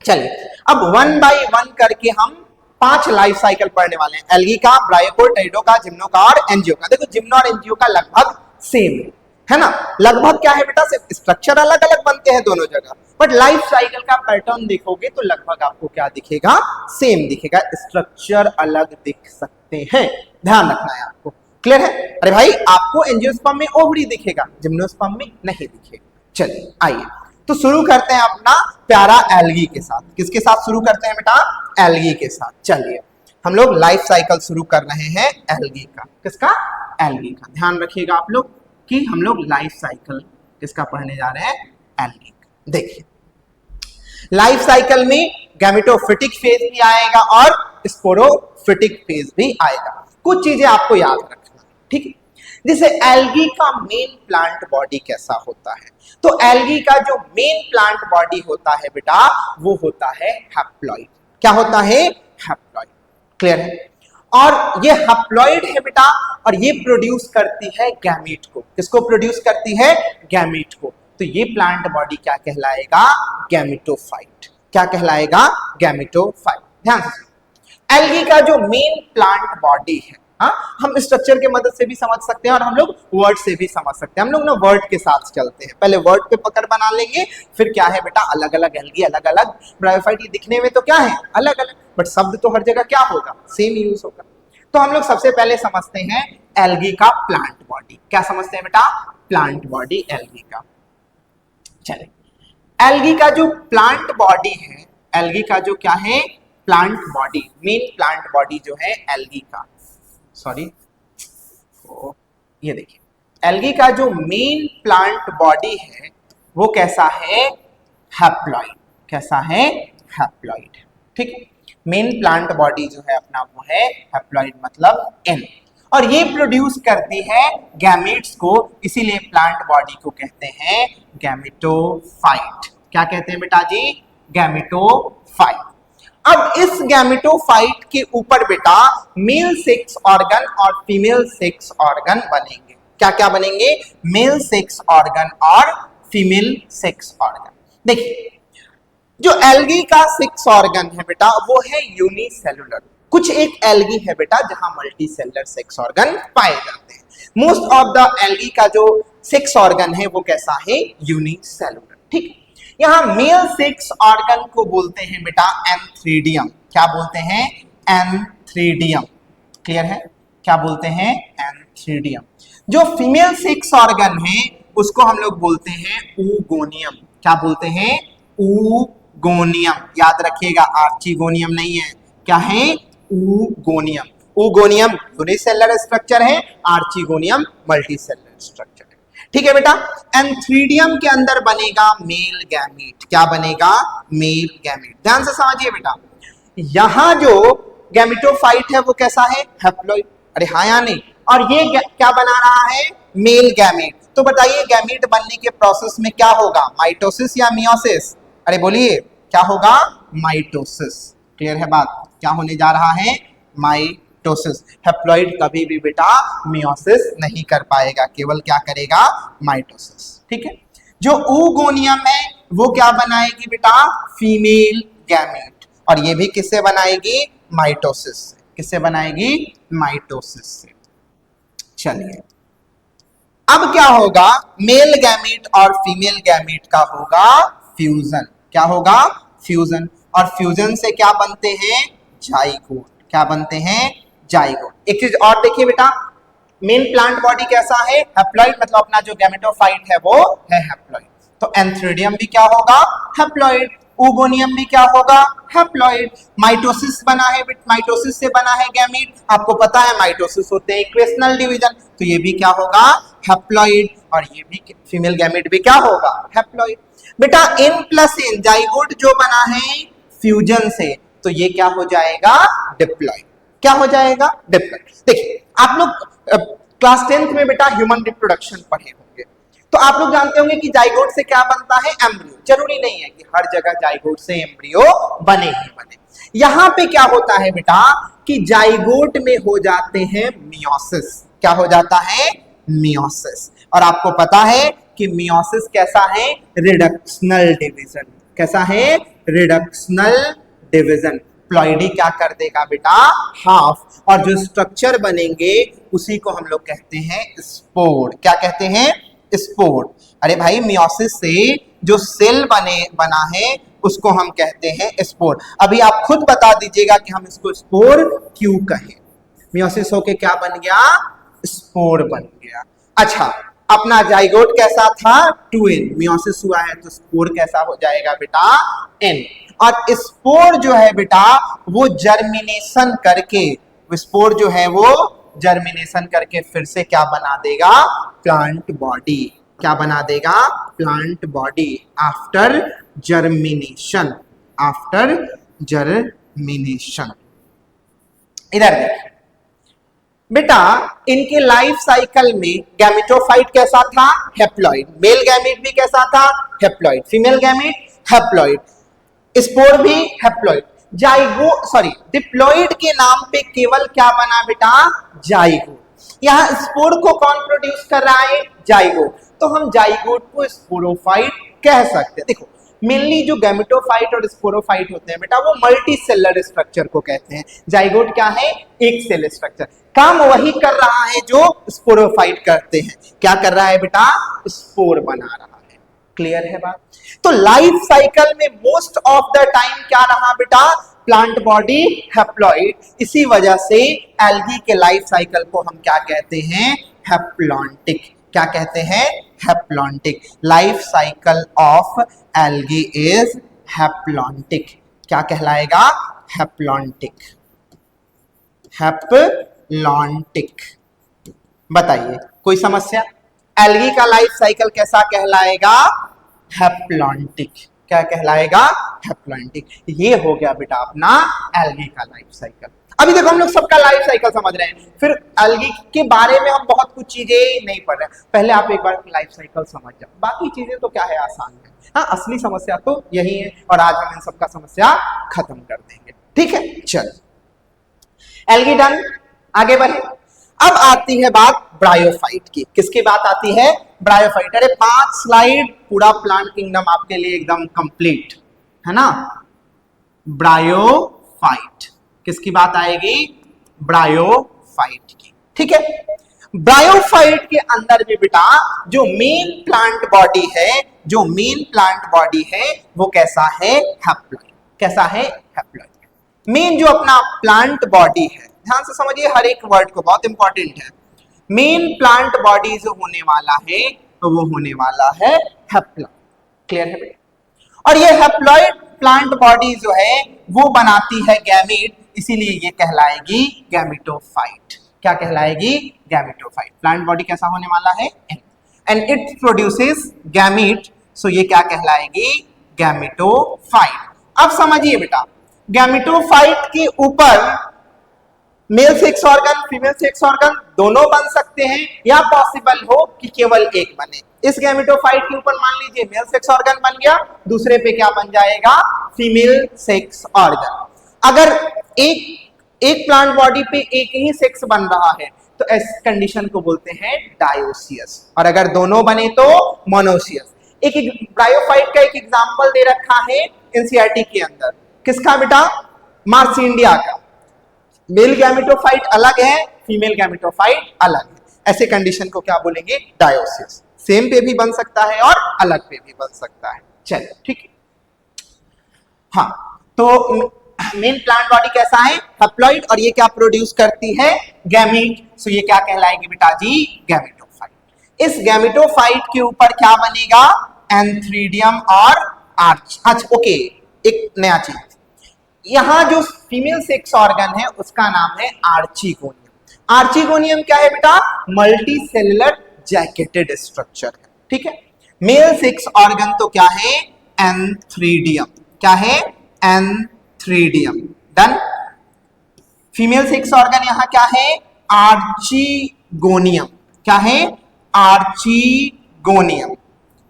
चलिए, अब 1 बाय 1 करके हम 5 लाइफ साइकिल पढ़ने वाले हैं, एल्गी का, ब्रायोकोर, टेरिडो का, जिम्नो का और एंजियो का। देखो जिम्नो और एंजियो का लगभग सेम है ना, लगभग क्या है बेटा, सिर्फ स्ट्रक्चर अलग अलग बनते हैं दोनों जगह, बट लाइफ साइकिल का पैटर्न देखोगे तो लगभग आपको क्या दिखेगा? सेम दिखेगा, स्ट्रक्चर अलग दिख सकते हैं, ध्यान रखना है आपको। क्लियर है? अरे भाई, आपको एंजियोस्पर्म में ओवरी दिखेगा, जिम्नोस्पर्म में नहीं दिखेगा। चलिए आइए, तो शुरू करते हैं अपना प्यारा एल्गी के साथ। किसके साथ शुरू करते हैं बेटा? एल्गी के साथ। चलिए, हम लोग लाइफ साइकिल शुरू कर रहे हैं एल्गी का। किसका? एल्गी का। ध्यान रखिएगा आप लोग कि हम लोग लाइफ साइकिल किसका पढ़ने जा रहे हैं? एल्गी। देखिए, लाइफ साइकिल में गैमेटोफिटिक फेज भी आएगा और स्पोरोफिटिक फेज भी आएगा। कुछ चीजें आपको याद रखना, ठीक है? जैसे एल्गी का मेन प्लांट बॉडी कैसा होता है, तो एल्गी का जो मेन प्लांट बॉडी होता है बेटा, वो होता है हैप्लॉइड। क्या होता है? हैप्लॉइड। क्लियर है? और ये हैप्लॉइड है बेटा, और ये प्रोड्यूस करती है गैमीट को। किसको प्रोड्यूस करती है? गैमीट को। तो ये प्लांट बॉडी क्या कहलाएगा? गैमेटोफाइट। क्या कहलाएगा? गैमेटोफाइट। ध्यान से, एल्गी का जो मेन प्लांट बॉडी है, हाँ, हम स्ट्रक्चर के मदद से भी समझ सकते हैं और हम लोग वर्ड से भी समझ सकते हैं। हम लोग ना वर्ड के साथ चलते हैं, पहले वर्ड पे पकड़ बना लेंगे, फिर क्या है बेटा, अलग अलग एल्गी, अलग अलग ब्रायोफाइट। ये दिखने में तो क्या है? अलग अलग, बट शब्द तो हर जगह क्या होगा? सेम यूज होगा। तो हम लोग सबसे पहले समझते हैं एल्गी का प्लांट बॉडी। क्या समझते हैं बेटा? प्लांट बॉडी एल्गी का। चलिए, एल्गी का जो प्लांट बॉडी है, एल्गी का जो क्या है? Plant body, main plant body जो है एल्गी का, सॉरी, ये देखिए, एल्गी का जो मेन प्लांट बॉडी है वो कैसा है? हैप्लॉइड। कैसा है? हैप्लॉइड। ठीक है? मेन प्लांट बॉडी जो है अपना वो है हैप्लॉइड, मतलब एन, और ये प्रोड्यूस करती है गैमेट्स को, इसीलिए प्लांट बॉडी को कहते हैं गैमेटोफाइट। क्या कहते हैं बेटा जी? गैमेटोफाइट। अब इस गैमेटोफाइट के ऊपर बेटा मेल सेक्स ऑर्गन और फीमेल सेक्स ऑर्गन बनेंगे। क्या क्या बनेंगे? मेल सेक्स ऑर्गन और फीमेल सेक्स ऑर्गन। देखिए जो एल्गी का सेक्स ऑर्गन है बेटा वो है यूनिसेलुलर। कुछ एक एल्गी है बेटा जहां मल्टी सेलुलर सेक्स ऑर्गन पाए जाते हैं। मोस्ट ऑफ द एल्गी का जो सेक्स ऑर्गन है वो कैसा है? यूनिसेलुलर। ठीक है, यहाँ मेल सेक्स ऑर्गन को बोलते हैं बेटा एंथ्रीडियम। क्या बोलते हैं? एंथ्रीडियम। क्लियर है? क्या बोलते हैं? एंथ्रीडियम। जो फीमेल सेक्स ऑर्गन है उसको हम लोग बोलते हैं ऊगोनियम। क्या बोलते हैं? ऊगोनियम। याद रखिएगा, आर्चिगोनियम नहीं है। क्या है? ऊगोनियम। ऊगोनियम यूनिसेलुलर स्ट्रक्चर है, आर्चिगोनियम मल्टीसेलुलर स्ट्रक्चर है। ठीक है बेटा, एंथ्रीडियम के अंदर बनेगा मेल गैमीट। क्या बनेगा? Male gamete. ध्यान से समझिए बेटा, यहां जो गैमेटोफाइट है वो कैसा है? हैप्लॉइड। अरे हाँ या नहीं? और ये क्या बना रहा है? Male gamete. तो बताइए गैमीट बनने के प्रोसेस में क्या होगा? माइटोसिस या मियोसिस? अरे बोलिए, क्या होगा? माइटोसिस। क्लियर है बात? क्या होने जा रहा है? माइटोसिस। हैप्लॉइड कभी भी बेटा मियोसिस नहीं कर पाएगा, केवल क्या करेगा? माइटोसिस। ठीक है, जो ऊगोनियम है वो क्या बनाएगी बेटा? Female gamete. और ये भी किससे बनाएगी? माइटोसिस से। किससे बनाएगी? माइटोसिस से। चलिए, अब क्या होगा? मेल गैमीट और फीमेल गैमीट का होगा फ्यूजन। क्या होगा? फ्यूजन। और फ्यूजन से क्या बनते हैं? जाइगोट। क्या बनते हैं? जाइगोट। एक चीज और देखिए बेटा, मेन प्लांट बॉडी कैसा है? हैप्लॉइड, मतलब अपना जो गैमेटोफाइट है वो है हैप्लॉइड। तो एंथ्रीडियम भी क्या होगा? हैप्लॉइड। ऊगोनियम भी क्या होगा? हैप्लॉइड। माइटोसिस बना है, माइटोसिस से बना है गैमीट। आपको पता है माइटोसिस होते हैं इक्वेशनल डिवीजन, तो ये भी क्या होगा? हैप्लॉइड। और ये भी फीमेल गैमीट भी क्या होगा? हैप्लॉइड। बेटा n प्लस n जाइगोट जो बना है फ्यूजन से, तो ये क्या हो जाएगा? डिप्लॉइड। क्या हो जाएगा? डिप्लॉइड। देखिए आप लोग क्लास 10th में बेटा ह्यूमन रिप्रोडक्शन पढ़े होंगे, तो आप लोग जानते होंगे कि जाइगोट से क्या बनता है? एम्ब्रियो। जरूरी नहीं है कि हर जगह जाइगोट से एम्ब्रियो बने ही बने। यहां पे क्या होता है बेटा कि जाइगोट में हो जाते हैं मियोसिस। क्या हो जाता है? मियोसिस। और आपको पता है कि मियोसिस कैसा है? Reductional division. कैसा है? Reductional division. प्लॉइडी क्या कर देगा बेटा? हाफ। और जो स्ट्रक्चर बनेंगे उसी को हम लोग कहते हैं स्पोर। क्या कहते हैं? स्पोर। अरे भाई मियोसिस से जो सेल बना है उसको हम कहते हैं स्पोर। अभी आप खुद बता दीजिएगा कि हम इसको स्पोर क्यों कहें? मियोसिस होके क्या बन गया? स्पोर बन गया। अच्छा, अपना जाइगोट कैसा था? 2n। मियोसिस हुआ है तो स्पोर कैसा हो जाएगा बेटा? n। और स्पोर जो है बेटा वो जर्मिनेशन करके, स्पोर जो है वो जर्मिनेशन करके फिर से क्या बना देगा? Plant body. क्या बना देगा? Plant body after germination. After germination. इधर देखिए बेटा, इनके लाइफ साइकिल में गैमेटोफाइट कैसा था? हैप्लॉइड। मेल गैमीट भी कैसा था? Haploid. Female gamete haploid. Spore भी हैप्लॉइड। डिप्लॉइड के नाम पे केवल क्या बना बेटा? जाइगोट। यहां स्पोर को कौन प्रोड्यूस कर रहा है? जाइगोट। तो हम जाइगोट को स्पोरोफाइट कह सकते हैं। देखो मेनली जो गैमेटोफाइट और स्पोरोफाइट होते हैं बेटा वो मल्टी सेलुलर स्ट्रक्चर को कहते हैं। जाइगोट क्या है? एक सेल स्ट्रक्चर। काम वही कर रहा है जो स्पोरोफाइट करते हैं। क्या कर रहा है बेटा? स्पोर बना रहा है। क्लियर है बात? तो लाइफ साइकिल में मोस्ट ऑफ द टाइम क्या रहा बेटा? Plant body haploid. इसी वजह से एल्गी के लाइफ साइकिल को हम क्या कहते हैं? हैप्लॉन्टिक। क्या कहते हैं? Haplontic. Life cycle of algae is haplontic. क्या कहलाएगा? हैप्लॉन्टिक। हैप्लॉन्टिक। बताइए कोई समस्या? एल्गी का लाइफ साइकिल कैसा कहलाएगा? हैप्लॉन्टिक। क्या कहलाएगा? हैप्लॉन्टिक। ये हो गया बेटा अपना एल्गी का लाइफ साइकिल। अभी देखो हम लोग सबका लाइफ साइकिल समझ रहे हैं, फिर एल्गी के बारे में हम बहुत कुछ चीजें नहीं पढ़ रहे हैं। पहले आप एक बार लाइफ साइकिल समझ जाओ, बाकी चीजें तो क्या है, आसान है। हाँ, असली समस्या तो यही है और आज हम इन सबका समस्या खत्म कर देंगे। ठीक है, चल एल्गी डन, आगे बढ़े। अब आती है बात ब्रायोफाइट की। किसकी बात आती है? ब्रायोफाइट। अरे 5 स्लाइड, पूरा प्लांट किंगडम आपके लिए एकदम कंप्लीट है ना। ब्रायोफाइट, किसकी बात आएगी? ब्रायोफाइट की। ठीक है, ब्रायोफाइट के अंदर भी बेटा जो मेन प्लांट बॉडी है, जो मेन प्लांट बॉडी है वो कैसा है? हैप्लॉइड। कैसा है? हैप्लॉइड। मेन जो अपना प्लांट बॉडी है, ध्यान से समझिए हर एक वर्ड को, बहुत इंपॉर्टेंट है। मेन प्लांट बॉडी जो होने वाला है तो वो होने वाला है हैप्लॉइड। क्लियर है बेटा? और ये हैप्लॉइड प्लांट बॉडी जो है वो बनाती है गैमीट, इसीलिए ये कहलाएगी गैमेटोफाइट। क्या कहलाएगी? गैमेटोफाइट। प्लांट बॉडी कैसा होने वाला है? एंड इट प्रोड्यूसेस गैमीट, सो ये क्या कहलाएगी? गैमेटोफाइट। अब समझिए बेटा, गैमेटोफाइट के ऊपर male sex organ, female sex organ दोनों बन सकते हैं, या पॉसिबल हो कि केवल एक बने। इस गैमेटोफाइट के ऊपर मान लीजिए मेल सेक्स ऑर्गन बन गया, दूसरे पे क्या बन जाएगा? Female sex organ. अगर एक प्लांट बॉडी पे एक ही सेक्स बन रहा है तो इस कंडीशन को बोलते हैं डायोसियस, और अगर दोनों बने तो मोनोसियस। एक ब्रायोफाइट का एक एग्जांपल दे रखा है एनसीईआरटी के अंदर। किसका बेटा? मार्सिंडिया का। मेल गैमेटोफाइट अलग है, फीमेल गैमेटोफाइट अलग है। ऐसे कंडीशन को क्या बोलेंगे? डायोसिस। सेम पे भी बन सकता है और अलग पे भी बन सकता है। चलिए ठीक है। हाँ, तो मेन प्लांट बॉडी कैसा है? हैप्लॉइड, और ये क्या प्रोड्यूस करती है? गैमीट। सो ये क्या कहलाएगी बेटा जी? गैमेटोफाइट। इस गैमेटोफाइट के ऊपर क्या बनेगा? एंथ्रीडियम और आर्च। अच्छा ओके, एक नया चीज, यहां जो फीमेल सेक्स ऑर्गन है उसका नाम है आर्चिगोनियम। आर्चिगोनियम क्या है बेटा? मल्टी सेलुलर जैकेटेड स्ट्रक्चर है। ठीक है। मेल सेक्स ऑर्गन तो क्या है? एंथ्रीडियम। क्या है? Antheridium. Done. Female sex organ यहां क्या है? आर्चिगोनियम। क्या है? आर्चिगोनियम।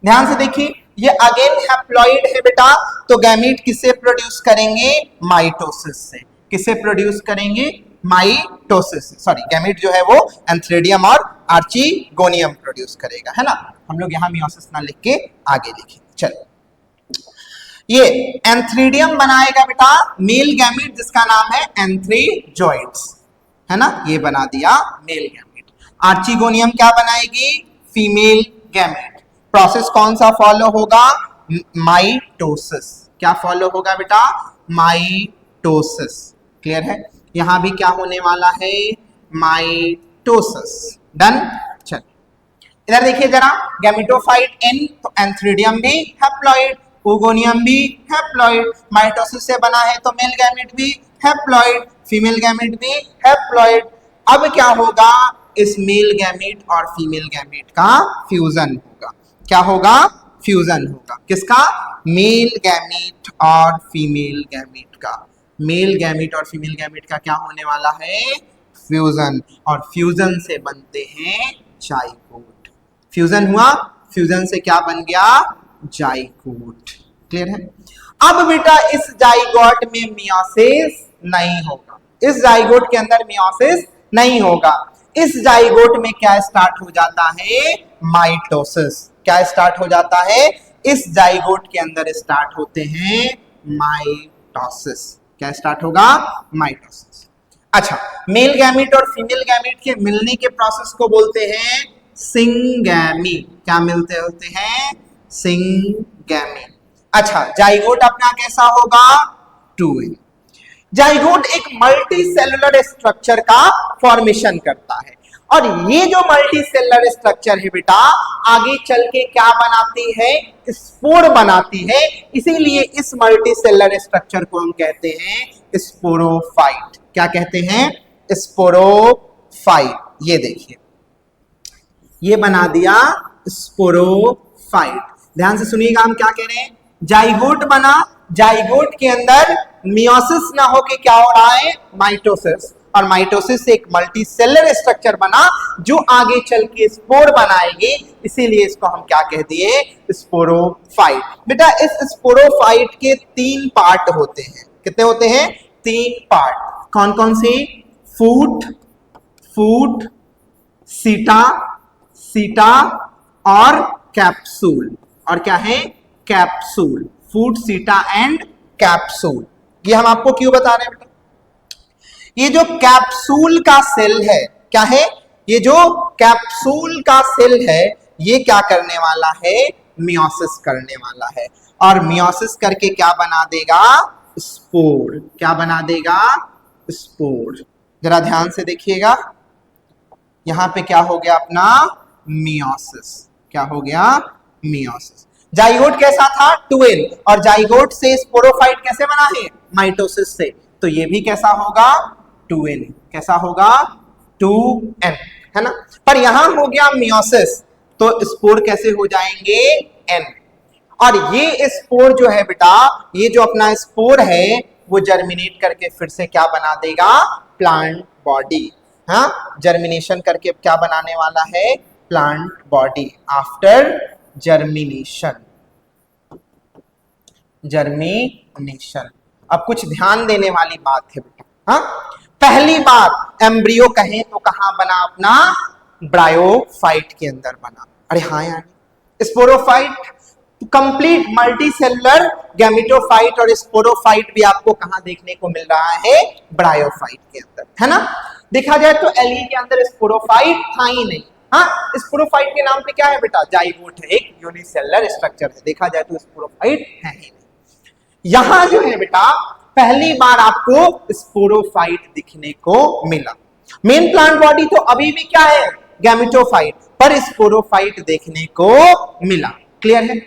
ध्यान से देखिए, ये अगेन हैप्लॉइड है बेटा, तो गैमीट किससे प्रोड्यूस करेंगे? माइटोसिस से। किससे प्रोड्यूस करेंगे? माइटोसिस से। सॉरी, गैमीट जो है वो एंथ्रीडियम और आर्चिगोनियम प्रोड्यूस करेगा, है ना। हम लोग यहां मियोसिस ना लिख के आगे लिखेंगे। चलो, ये एंथ्रीडियम बनाएगा बेटा मेल गैमीट, जिसका नाम है एंथ्रीजॉइड्स, है ना। ये बना दिया मेल गैमीट। आर्चिगोनियम क्या बनाएगी? Female gamete. प्रोसेस कौन सा फॉलो होगा? माइटोसिस। क्या फॉलो होगा बेटा? माइटोसिस। क्लियर है? यहां भी क्या होने वाला है? माइटोसिस। डन। चल इधर देखिए जरा, गैमेटोफाइट एन, तो एंथ्रीडियम भी हैप्लॉइड, ओगोनियम भी हैप्लॉइड, माइटोसिस से बना है तो मेल गैमेट भी हैप्लॉइड, फीमेल गैमेट भी हैप्लॉइड। अब क्या होगा? इस मेल गैमेट और फीमेल गैमेट का फ्यूजन होगा। क्या होगा? फ्यूजन होगा। किसका? मेल गैमेट और फीमेल गैमेट का। मेल गैमेट और फीमेल गैमेट का क्या होने वाला है? फ्यूजन। और फ्यूजन से बनते हैं जाइगोट। फ्यूजन हुआ, फ्यूजन से क्या बन गया? जाइगोट। क्लियर है? अब बेटा इस जाइगोट में मियोसिस नहीं होगा। इस जाइगोट के अंदर मियोसिस नहीं होगा। इस जाइगोट में क्या स्टार्ट हो जाता है? माइटोसिस। क्या स्टार्ट हो जाता है? इस जाइगोट के अंदर स्टार्ट होते हैं माइटोसिस। क्या स्टार्ट होगा? माइटोसिस। अच्छा, मेल गैमीट और फीमेल गैमीट के मिलने के प्रोसेस को बोलते हैं सिंगैमी। क्या मिलते होते हैं? सिंगैमी। अच्छा, जाइगोट अपना कैसा होगा? 2n। जाइगोट एक मल्टी सेलुलर स्ट्रक्चर का फॉर्मेशन करता है, और ये जो मल्टी सेलुलर स्ट्रक्चर है बेटा आगे चल के क्या बनाती है? स्पोर बनाती है। इसीलिए इस मल्टी सेलुलर स्ट्रक्चर को हम कहते हैं स्पोरोफाइट। क्या कहते हैं? स्पोरोफाइट। ये देखिए, ये बना दिया स्पोरोफाइट। ध्यान से सुनिएगा, हम क्या कह रहे हैं? जाइगोट बना, जाइगोट के अंदर मियोसिस ना होके क्या हो रहा है? माइटोसिस। और माइटोसिस से एक मल्टी सेलुलर स्ट्रक्चर बना जो आगे चल के स्पोर बनाएगी, इसीलिए इसको हम क्या कह दिए? स्पोरोफाइट। बेटा इस स्पोरोफाइट के 3 पार्ट होते हैं। कितने होते हैं? 3 पार्ट। कौन कौन से? फूट, सीटा, सीटा और कैप्सूल। और क्या है? कैप्सूल। फूड, सीटा एंड कैप्सूल। ये हम आपको क्यों बता रहे हैं बेटा? ये जो कैप्सूल का सेल है, क्या है? ये जो कैप्सूल का सेल है, ये क्या करने वाला है? मियोसिस करने वाला है। और मियोसिस करके क्या बना देगा? स्पोर। क्या बना देगा? स्पोर। जरा ध्यान से देखिएगा, यहां पे क्या हो गया अपना? मियोसिस। क्या हो गया? मियोसिस। जाइगोट कैसा था? 2n। और जाइगोट से स्पोरोफाइट कैसे बना है? माइटोसिस से। तो ये भी कैसा होगा? 2n। कैसा होगा? 2n, है ना? पर यहां हो गया मियोसिस, तो स्पोर कैसे हो जाएंगे? n। और ये स्पोर जो है बेटा, ये जो अपना स्पोर है, वो जर्मिनेट करके फिर से क्या बना देगा? Plant body. हाँ, जर्मिनेशन करके क्या बनाने वाला है? Plant body. After germination. Germination. अब कुछ ध्यान देने वाली बात है बेटा। हाँ, पहली बार एम्ब्रियो कहें तो कहां बना? अपना ब्रायोफाइट के अंदर बना। अरे हाँ यार, स्पोरोफाइट, कंप्लीट मल्टीसेलुलर गैमेटोफाइट और स्पोरोफाइट भी आपको कहां देखने को मिल रहा है? ब्रायोफाइट के अंदर, है ना? देखा जाए तो एली के अंदर स्पोरोफाइट था ही नहीं। हाँ, स्पोरोफाइट के नाम पे क्या है बेटा? जाइगोट है, एक यूनिसेलुलर स्ट्रक्चर है। देखा जाए तो स्पोरोफाइट है ही नहीं। यहां जो है बेटा, पहली बार आपको स्पोरोफाइट दिखने को मिला। मेन प्लांट बॉडी तो अभी भी क्या है? गैमेटोफाइट, पर स्पोरोफाइट देखने को मिला। क्लियर है?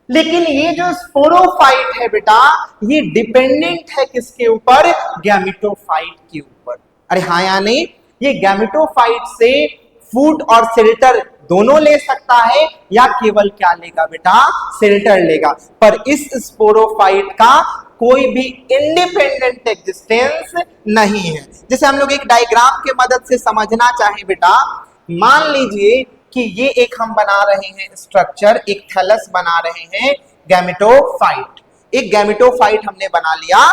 लेकिन ये जो स्पोरोफाइट है बेटा, ये डिपेंडेंट है किसके ऊपर? गैमेटोफाइट के ऊपर। अरे हाँ या नहीं? ये गैमेटोफाइट से फूड और शेल्टर दोनों ले सकता है, या केवल क्या लेगा बेटा? शेल्टर लेगा। पर इस स्पोरोफाइट का कोई भी इंडिपेंडेंट एग्जिस्टेंस नहीं है। जैसे हम लोग एक डायग्राम के मदद से समझना चाहें बेटा, मान लीजिए कि ये एक हम बना रहे हैं स्ट्रक्चर, एक थैलस बना रहे हैं, गैमेटोफाइट। एक गैमेटोफाइट हमने बना लिया,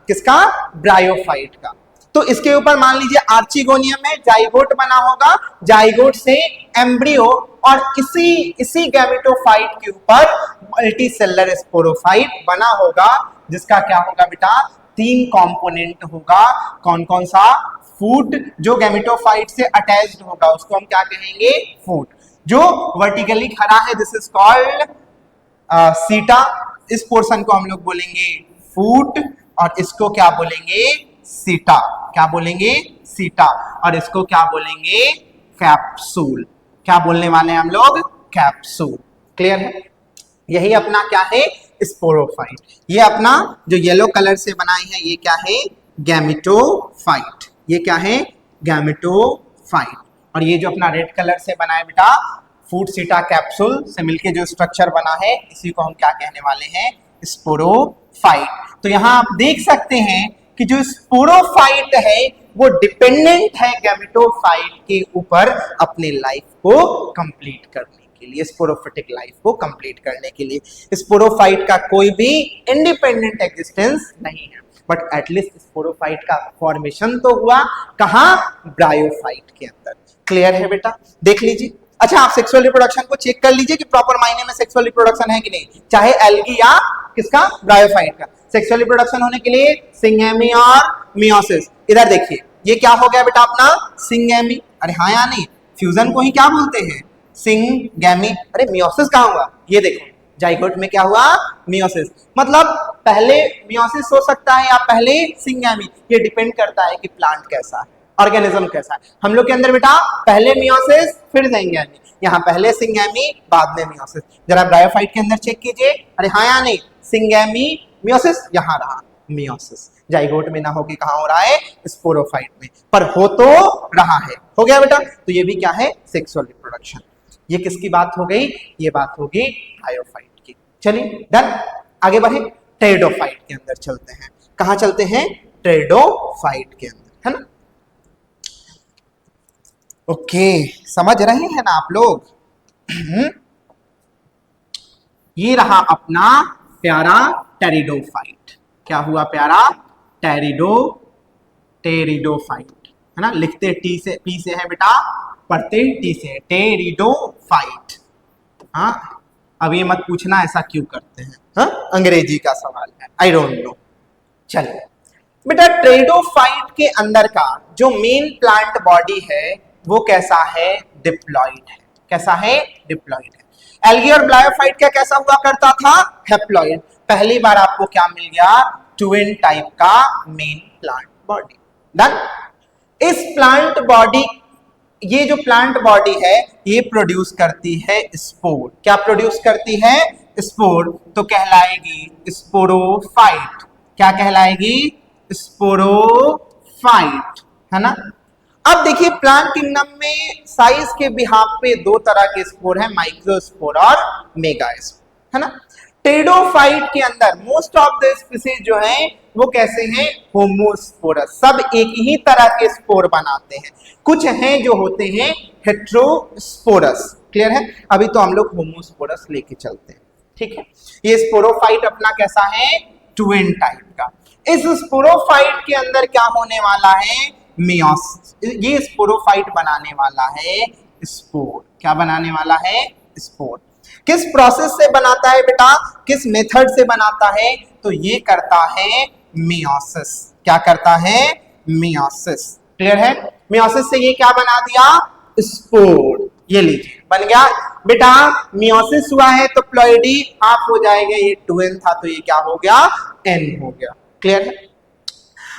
किसका? ब्रायोफाइट का। तो इसके ऊपर मान लीजिए आर्चिगोनियम में जाइगोट बना होगा, जाइगोट से एम्ब्रियो, और इसी गैमेटोफाइट के ऊपर मल्टीसेलुलर स्पोरोफाइट बना होगा, जिसका क्या होगा बेटा? 3 कंपोनेंट होगा। कौन कौन सा? फूड, जो गैमेटोफाइट से अटैच्ड होगा उसको हम क्या कहेंगे? फूड। जो वर्टिकली खड़ा है, दिस इज कॉल्ड सीटा। इस पोर्शन को हम लोग बोलेंगे फूड, और इसको क्या बोलेंगे? सीटा। क्या बोलेंगे? सीटा। और इसको क्या बोलेंगे? कैप्सूल। क्या बोलने वाले हैं हम लोग? कैप्सूल। क्लियर है? यही अपना क्या है? स्पोरोफाइट। ये अपना जो येलो कलर से बनाई है, ये क्या है? गैमेटोफाइट। ये क्या है? गैमेटोफाइट। और ये जो अपना रेड कलर से बना है बेटा, फूड, सीटा, कैप्सूल से मिलके जो स्ट्रक्चर बना है, इसी को हम क्या कहने वाले हैं? स्पोरोफाइट। तो यहां आप देख सकते हैं कि जो स्पोरोफाइट है वो डिपेंडेंट है गैमेटोफाइट के ऊपर अपने लाइफ को कंप्लीट करने के लिए, स्पोरोफिटिक लाइफ को कंप्लीट करने के लिए। स्पोरोफाइट का कोई भी इंडिपेंडेंट एग्जिस्टेंस नहीं है, बट एटलीस्ट स्पोरोफाइट का फॉर्मेशन तो हुआ कहां? ब्रायोफाइट के अंदर। क्लियर है बेटा? देख लीजिए। अच्छा, आप सेक्सुअल रिप्रोडक्शन को चेक कर लीजिए कि प्रॉपर मायने में सेक्सुअल रिप्रोडक्शन है कि नहीं, चाहे एल्गी या किसका? ब्रायोफाइट का। सेक्सुअल रिप्रोडक्शन होने के लिए सिंगेमी और मियोसिस। इधर देखिए, ये क्या हो गया बेटा अपना? सिंगेमी। अरे हाँ या नहीं? फ्यूजन को ही क्या बोलते हैं? सिंगेमी। अरे मियोसिस कहां हुआ? ये देखो, जाइगोट में क्या हुआ? मियोसिस। मतलब पहले मियोसिस हो सकता है या पहले सिंगेमी, ये डिपेंड करता है कि प्लांट कैसा है, ऑर्गेनिज्म कैसा है। हम लोग के अंदर बेटा पहले मियोसिस फिर सिंगेमी, यहाँ पहले सिंगेमी बाद में मियोसिस। जरा ब्रायोफाइट के अंदर चेक कीजिए। अरे हाँ या नहीं? सिंगेमी, मियोसिस, यहाँ रहा मियोसिस। जाइगोट में ना हो कि कहाँ हो रहा है? स्पोरोफाइट में, पर हो तो रहा है। हो गया बेटा? तो ये भी क्या है? Sexual reproduction. ये किसकी बात हो गई? ये बात होगी ब्रायोफाइट की। चलिए डन, आगे बढ़े। टेरिडोफाइट के अंदर चलते हैं। कहाँ चलते हैं? टेरिडोफाइट के अंदर, है ना? ओके, समझ रहे हैं ना आप लोग? ये रहा अपना प्यारा टेरिडोफाइट। क्या हुआ प्यारा? टेरिडोफाइट, है ना? लिखते टी से, पी से है बेटा पढ़ते टी से, टेरिडोफाइट। हाँ, अब ये मत पूछना ऐसा क्यों करते हैं, हाँ अंग्रेजी का सवाल है, आई डोंट नो। चलिए बेटा, टेरिडोफाइट के अंदर का जो मेन प्लांट बॉडी है वो कैसा है, डिप्लॉइड है। कैसा है, डिप्लॉइड है। एल्गी और ब्लायोफाइट क्या कैसा हुआ करता था, हैप्लॉइड। पहली बार आपको क्या मिल गया, ट्विन टाइप का मेन प्लांट बॉडी। डन। इस प्लांट बॉडी, ये जो प्लांट बॉडी है ये प्रोड्यूस करती है स्पोर। क्या प्रोड्यूस करती है, स्पोर। तो कहलाएगी स्पोरोफाइट। क्या कहलाएगी, स्पोरोफाइट, है ना। अब देखिए प्लांट किंगडम में साइज के बिहाफ पे दो तरह के स्पोर है, माइक्रोस्पोर और मेगास्पोर, है ना। टेरिडोफाइट के अंदर मोस्ट ऑफ द स्पीसीज जो हैं वो कैसे हैं, होमोस्पोरस। सब एक ही तरह के स्पोर बनाते हैं। कुछ हैं जो होते हैं हेट्रोस्पोरस। क्लियर है। अभी तो हम लोग होमोस्पोरस लेके चलते हैं, ठीक है। ये स्पोरोफाइट अपना कैसा है, ट्विन टाइप का। इस स्पोरोफाइट के अंदर क्या होने वाला है, मियोसिस। ये स्पोरोफाइट बनाने वाला है स्पोर। क्या बनाने वाला है, स्पोर। किस प्रोसेस से बनाता है बेटा, किस मेथड से बनाता है, तो ये करता है मियोसिस। क्या करता है, मियोसिस। क्लियर है। मियोसिस से ये क्या बना दिया, स्पोर। ये लीजिए बन गया बेटा, मियोसिस हुआ है तो प्लॉइडी हाफ हो जाएगा, ये ट्विन था तो ये क्या हो गया, एन हो गया। क्लियर है।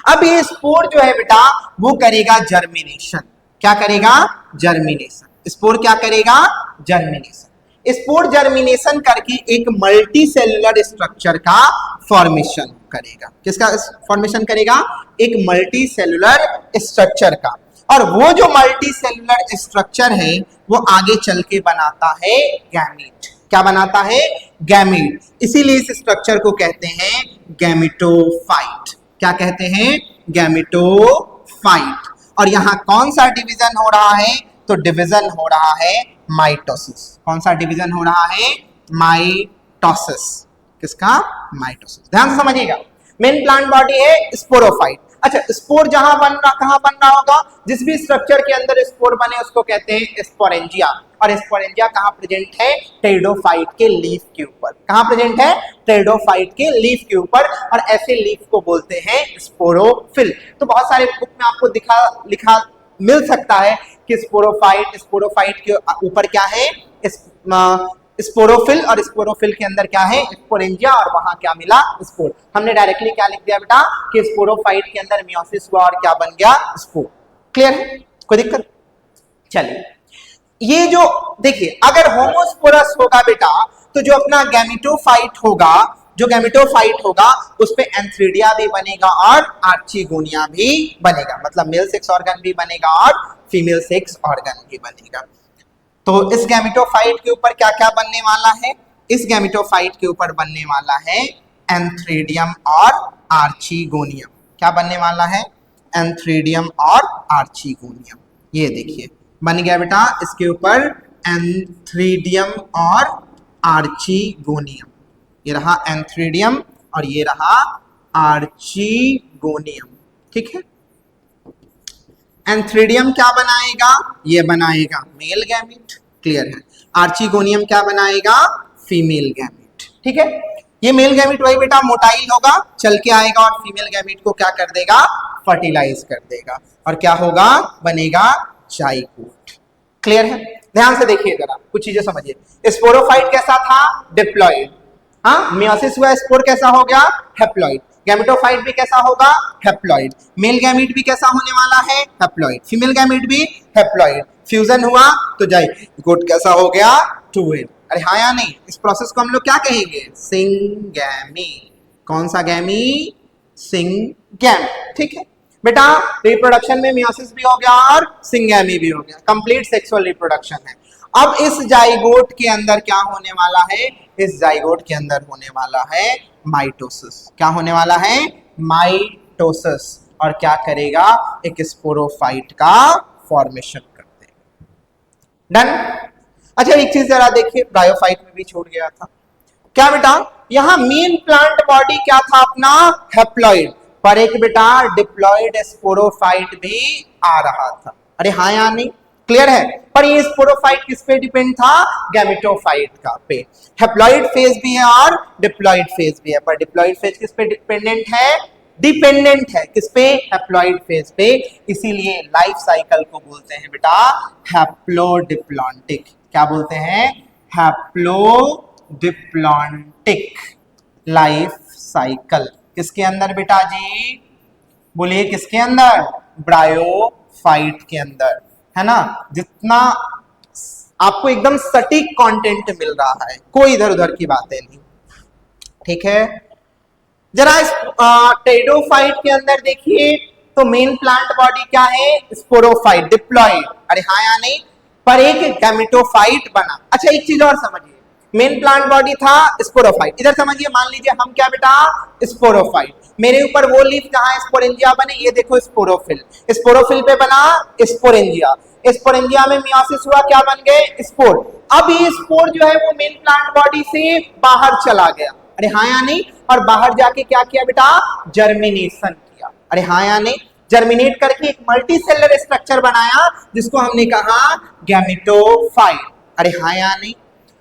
अब ये स्पोर जो है बेटा वो करेगा जर्मिनेशन। क्या करेगा, जर्मिनेशन। स्पोर क्या करेगा, जर्मिनेशन। स्पोर जर्मिनेशन करके एक मल्टी सेलुलर स्ट्रक्चर का फॉर्मेशन करेगा। किसका फॉर्मेशन करेगा, एक मल्टी सेलुलर स्ट्रक्चर का। और वो जो मल्टी सेलुलर स्ट्रक्चर है वो आगे चल के बनाता है गैमीट। क्या बनाता है, गैमीट। इसीलिए इस स्ट्रक्चर को कहते हैं गैमिटोफाइट। क्या कहते हैं, गैमिटोफाइट। और यहां कौन सा डिवीजन हो रहा है, तो डिवीजन हो रहा है माइटोसिस। कौन सा डिवीजन हो रहा है, माइटोसिस। किसका, माइटोसिस। ध्यान से समझिएगा। मेन प्लांट बॉडी है स्पोरोफाइट। अच्छा, स्पोर जहां बन रहा, कहां बन रहा होगा, जिस भी स्ट्रक्चर के अंदर स्पोर बने उसको कहते हैं स्पोरेंजिया। और स्पोरेंजिया कहां प्रेजेंट है, टेरिडोफाइट के लीफ के ऊपर। कहां प्रेजेंट है, टेरिडोफाइट के लीफ के ऊपर। और ऐसे लीफ को बोलते हैं स्पोरोफिल। तो बहुत सारे बुक में आपको लिखा मिल सकता है कि स्पोरोफाइट के ऊपर क्या है, स्पोरोफिल, और स्पोरोफिल के अंदर क्या है, स्पोरेंजिया, और वहां क्या मिला, स्पोर। हमने डायरेक्टली क्या लिख दिया बेटा कि स्पोरोफाइट के अंदर मियोसिस हुआ और क्या बन गया, स्पोर। क्लियर है, कोई दिक्कत। चलिए, ये जो देखिए, अगर होमोस्पोरस होगा बेटा तो जो अपना गैमिटोफाइट होगा, जो गैमिटोफाइट होगा उस पे एंथ्रीडिया भी बनेगा और आर्चिगोनिया भी बनेगा। मतलब मेल सेक्स ऑर्गन भी बनेगा और फीमेल सेक्स ऑर्गन भी बनेगा। तो इस गैमिटोफाइट के ऊपर क्या क्या बनने वाला है, इस गैमिटोफाइट के ऊपर बनने वाला है एंथ्रीडियम और आर्चिगोनियम। क्या बनने वाला है, एंथ्रीडियम और आर्चिगोनियम। ये देखिए बन गया बेटा इसके ऊपर एंथ्रीडियम और आर्चिगोनियम। ये रहा एंथ्रीडियम और ये रहा आर्चिगोनियम। ठीक है। एंथ्रीडियम क्या बनाएगा, ये बनाएगा मेल गैमीट। क्लियर है। आर्चिगोनियम क्या बनाएगा, फीमेल गैमीट। ठीक है। ये मेल गैमीट वही बेटा मोटाइल होगा, चल के आएगा और फीमेल गैमीट को क्या कर देगा, फर्टिलाइज कर देगा और क्या होगा, बनेगा जाइगोट। क्लियर है। ध्यान से देखिए जरा, कुछ चीजें समझिए। स्पोरोफाइट कैसा था, डिप्लॉइड। हाँ, मियोसिस हुआ, स्पोर कैसा हो गया, हैप्लॉइड। गैमेटोफाइट भी कैसा होगा, हैप्लॉइड। मेल गैमीट भी कैसा होने वाला है, हैप्लॉइड। फीमेल गैमीट भी हैप्लॉइड। फ्यूजन हुआ तो जाइगोट कैसा हो गया, ट्विन। अरे हाँ या नहीं, इस प्रोसेस को हम लोग क्या कहेंगे, सिंगैमी। कौन सा गैमी, सिंगैमी। ठीक है बेटा। रिप्रोडक्शन में मियोसिस भी हो गया और सिंगैमी भी हो गया, कंप्लीट सेक्सुअल रिप्रोडक्शन है। अब इस जाइगोट के अंदर क्या होने वाला है, इस जाइगोट के अंदर होने वाला है माइटोसिस। क्या होने वाला है, माइटोसिस। और क्या करेगा, एक स्पोरोफाइट का फॉर्मेशन कर देगा। डन। अच्छा, एक चीज जरा देखिए, ब्रायोफाइट में भी छूट गया था। क्या बेटा, यहां मेन प्लांट बॉडी क्या था अपना, हैप्लॉइड। पर एक बेटा डिप्लॉइड स्पोरोफाइट भी आ रहा था। अरे हाँ या नहीं, क्लियर है। पर ये स्पोरोफाइट किस पे डिपेंड था, गैमेटोफाइट का पे। हैप्लॉइड फेज भी है और डिप्लॉइड फेज भी है, पर डिप्लॉइड फेज किस पे डिपेंडेंट है, डिपेंडेंट है किस पे, हैप्लॉइड फेज पे। इसीलिए लाइफ साइकिल को बोलते हैं बेटा हैप्लोडिप्लॉन्टिक। क्या बोलते हैं, हैप्लोडिप्लॉन्टिक लाइफ साइकिल। किसके अंदर बेटा जी, बोलिए किसके अंदर, ब्रायोफाइट के अंदर, है ना। जितना आपको एकदम सटीक कंटेंट मिल रहा है, कोई इधर उधर की बातें नहीं, ठीक है। जरा इस टेरिडोफाइट के अंदर देखिए तो मेन प्लांट बॉडी क्या है, स्पोरोफाइट, डिप्लॉइड, अरे हाँ या नहीं, पर एक गैमेटोफाइट बना। अच्छा एक चीज और समझिए, मेन प्लांट बॉडी था स्पोरोफाइट, इधर समझिए, मान लीजिए हम क्या बेटा, स्पोरोफाइट, मेरे ऊपर वो लीफ जहां स्पोरेंजिया बने, ये देखो स्पोरोफिल, स्पोरोफिल पे बना स्पोरेंजिया, स्पोरेंजिया में मियोसिस हुआ, क्या बन गए, स्पोर। अब ये स्पोर जो है वो मेन प्लांट बॉडी से बाहर चला गया, अरे हाँ या नहीं, और बाहर जाके क्या किया बेटा, जर्मिनेशन किया, अरे हाँ या नहीं, जर्मिनेट करके एक मल्टी सेलर स्ट्रक्चर बनाया जिसको हमने कहा गैमेटोफाइट, अरे हाँ या नहीं।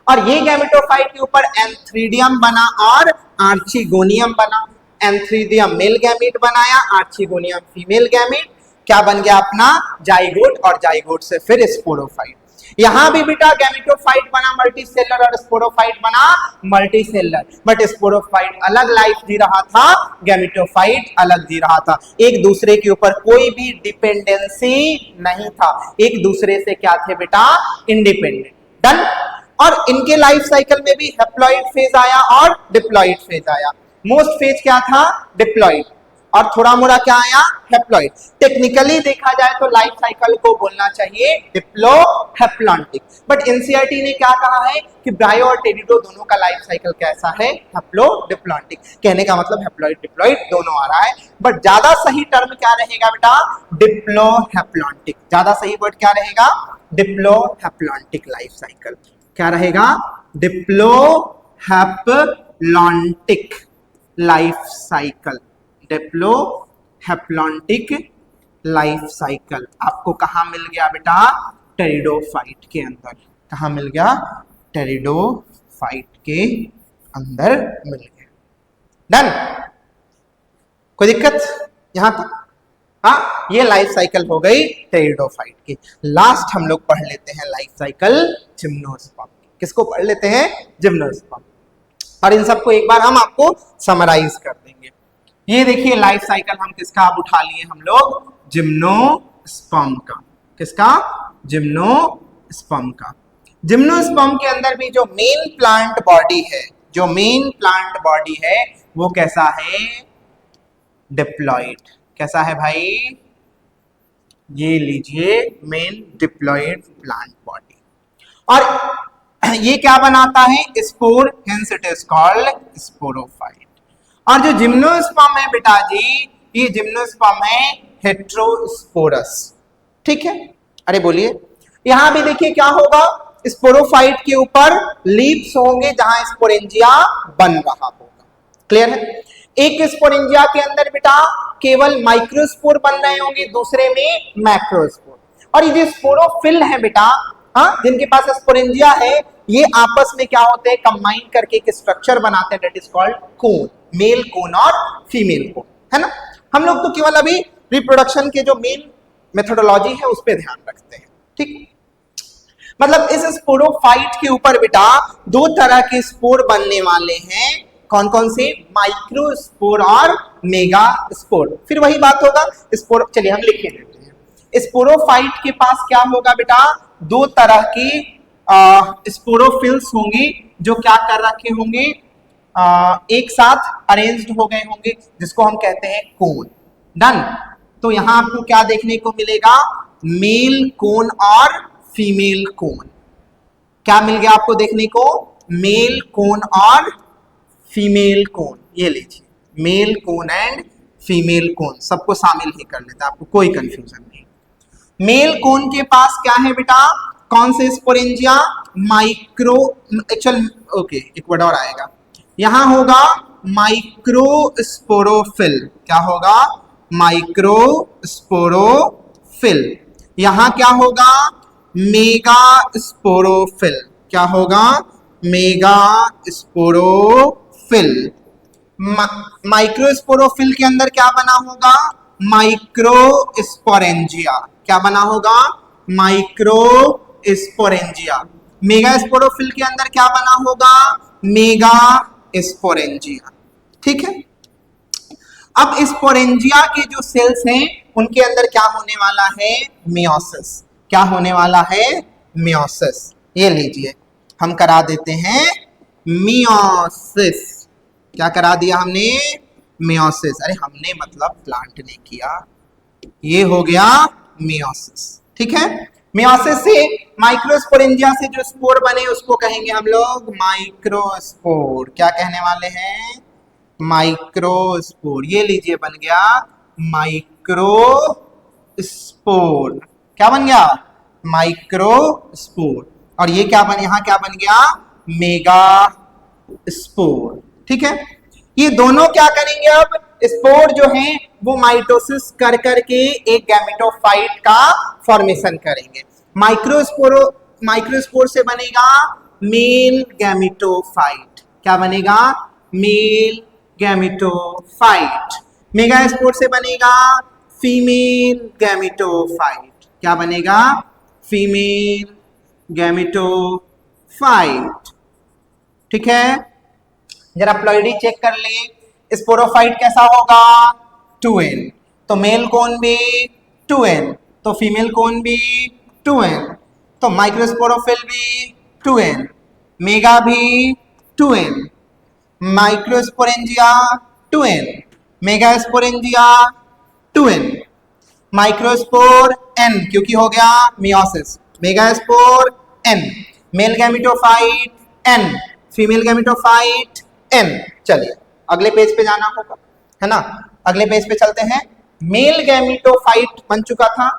और ये गैमेटोफाइट के ऊपर एंथ्रीडियम बना और आर्चिगोनियम बना, एंथ्रीडियम मेल गैमेट बनाया, आर्चिगोनियम फीमेल गैमेट, क्या बन गया अपना, जाइगोट, और जाइगोट से फिर स्पोरोफाइट। यहां भी बेटा गैमेटोफाइट बना मल्टीसेलर और स्पोरोफाइट बना मल्टीसेलर, बट स्पोरोफाइट अलग लाइफ जी रहा था, गैमेटोफाइट अलग जी रहा था, एक दूसरे के ऊपर कोई भी डिपेंडेंसी नहीं था, एक दूसरे से क्या थे बेटा, इंडिपेंडेंट। डन। और इनके लाइफ साइकिल में भी हैप्लॉइड फेज आया और डिप्लॉइड फेज आया। मोस्ट फेज क्या था, डिप्लॉइड, और थोड़ा मोड़ा क्या आया, हैप्लॉइड। टेक्निकली देखा जाए तो लाइफ साइकिल को बोलना चाहिए डिप्लो हैप्लॉन्टिक, बट एनसीईआरटी ने क्या कहा है कि ब्रायो और टेरिडो दोनों का लाइफ साइकिल कैसा है, हैप्लो डिप्लॉन्टिक। कहने का मतलब हैप्लॉइड डिप्लॉइड दोनों आ रहा है, बट ज्यादा सही टर्म क्या रहेगा बेटा, डिप्लो हैप्लॉन्टिक। ज्यादा सही वर्ड क्या रहेगा, डिप्लो हैप्लॉन्टिक लाइफ साइकिल। क्या रहेगा, Diplo haplontic life cycle, Diplo haplontic life cycle. आपको कहां मिल गया बेटा, टेरिडोफाइट के अंदर। कहां मिल गया, टेरिडोफाइट के अंदर मिल गया। डन, कोई दिक्कत यहां तक, हाँ। ये लाइफ साइकिल हो गई टेरिडोफाइट की। लास्ट हम लोग पढ़ लेते हैं लाइफ साइकिल जिम्नोस्पर्म। किसको पढ़ लेते हैं, जिम्नोस्पर्म, और इन सबको एक बार हम आपको समराइज कर देंगे। ये देखिए लाइफ साइकिल हम किसका अब उठा लिए हम लोग, जिम्नोस्पर्म का। किसका, जिम्नोस्पर्म का। जिम्नोस्पर्म के अंदर भी जो मेन प्लांट बॉडी है, जो मेन प्लांट बॉडी है वो कैसा है, डिप्लॉइड। कैसा है भाई, ये लीजिए मेन डिप्लॉइड प्लांट बॉडी। और ये क्या बनाता है, spore, hence it is called sporophyte. और जो जिम्नोस्पर्म है बेटा जी, ये जिम्नोस्पर्म है हेट्रोस्पोरस, ठीक है। अरे बोलिए, यहां भी देखिए क्या होगा, स्पोरोफाइट के ऊपर लीव्स होंगे जहां स्पोरेंजिया बन रहा होगा, क्लियर है। एक स्पोरेंजिया के अंदर बेटा केवल माइक्रोस्पोर बन रहे होंगे, दूसरे में मैक्रोस्पोर। और ये जो स्पोरोफिल है बेटा, हाँ, जिनके पास स्पोरेंजिया है, ये आपस में क्या होते हैं, कंबाइन करके एक स्ट्रक्चर बनाते हैं, that is called cone, male cone और फीमेल कोन, है ना। हम लोग तो केवल अभी रिप्रोडक्शन के जो मेन मेथोडोलॉजी है उस पर ध्यान रखते हैं, ठीक। मतलब इस स्पोरोफाइट के ऊपर बेटा दो तरह के स्पोर बनने वाले हैं, कौन कौन से, माइक्रोस्पोर और मेगा स्पोर। फिर वही बात होगा स्पोर, चलिए हम लिख देते हैं। स्पोरोफाइट के पास क्या होगा बेटा, दो तरह की स्पोरोफिल्स होंगी जो क्या कर रखे होंगे, एक साथ अरेंज्ड हो गए होंगे, जिसको हम कहते हैं कोन। डन। तो यहां आपको क्या देखने को मिलेगा, मेल कोन और फीमेल कोन। क्या मिल गया आपको देखने को, मेल कोन और फीमेल कोन। ये लीजिए, male cone and female cone, सबको शामिल ही कर लेते हैं, आपको कोई कंफ्यूजन नहीं। मेल कोन के पास क्या है बेटा, कौन से स्पोरेंजिया, माइक्रो, एक्चुअल ओके एक वर्ड और आएगा, यहां होगा माइक्रोस्पोरोफिल। क्या होगा, माइक्रोस्पोरोफिल। यहां क्या होगा, मेगा स्पोरोफिल। क्या होगा? Mega sporophyll. माइक्रोस्पोरोफिल के अंदर क्या बना होगा? माइक्रोस्पोरेंजिया। क्या बना होगा? माइक्रोस्पोरेंजिया। मेगा स्पोरोफिल के अंदर क्या बना होगा? Mega sporangia. ठीक है। अब स्पोरेंजिया के जो सेल्स हैं उनके अंदर क्या होने वाला है? मियोसिस। क्या होने वाला है? मियोसिस। ये लीजिए, हम करा देते हैं मियोसिस। क्या करा दिया हमने? मियोसिस। अरे हमने मतलब प्लांट ने किया, ये हो गया मियोसिस। ठीक है। मियोसिस से माइक्रोस्पोरेंजिया से जो स्पोर बने उसको कहेंगे हम लोग माइक्रोस्पोर। क्या कहने वाले हैं? माइक्रोस्पोर। ये लीजिए बन गया माइक्रोस्पोर। क्या बन गया? माइक्रोस्पोर। और ये क्या बन, यहां क्या बन गया? Mega spore. ठीक है। ये दोनों क्या करेंगे? अब स्पोर जो हैं वो माइटोसिस कर करके एक गैमेटोफाइट का फॉर्मेशन करेंगे। माइक्रोस्पोर से बनेगा मेल गैमेटोफाइट। क्या बनेगा? Male gametophyte. मेगा स्पोर से बनेगा फीमेल गैमेटोफाइट। क्या बनेगा? Female gametophyte. ठीक है। जरा प्लॉइडी चेक कर ले, स्पोरोफाइट कैसा होगा? 2n। तो मेल कौन भी 2n, तो फीमेल कौन भी 2n, तो माइक्रोस्पोरोफिल भी 2n, मेगा भी 2n, microsporangia 2n, mega sporangia 2n, microspore n क्योंकि हो गया meiosis, mega spore n, male gametophyte n, female gametophyte n। चलिए अगले पेज पे जाना होगा, है ना। अगले पेज पे चलते हैं। मेल गैमेटोफाइट बन चुका था,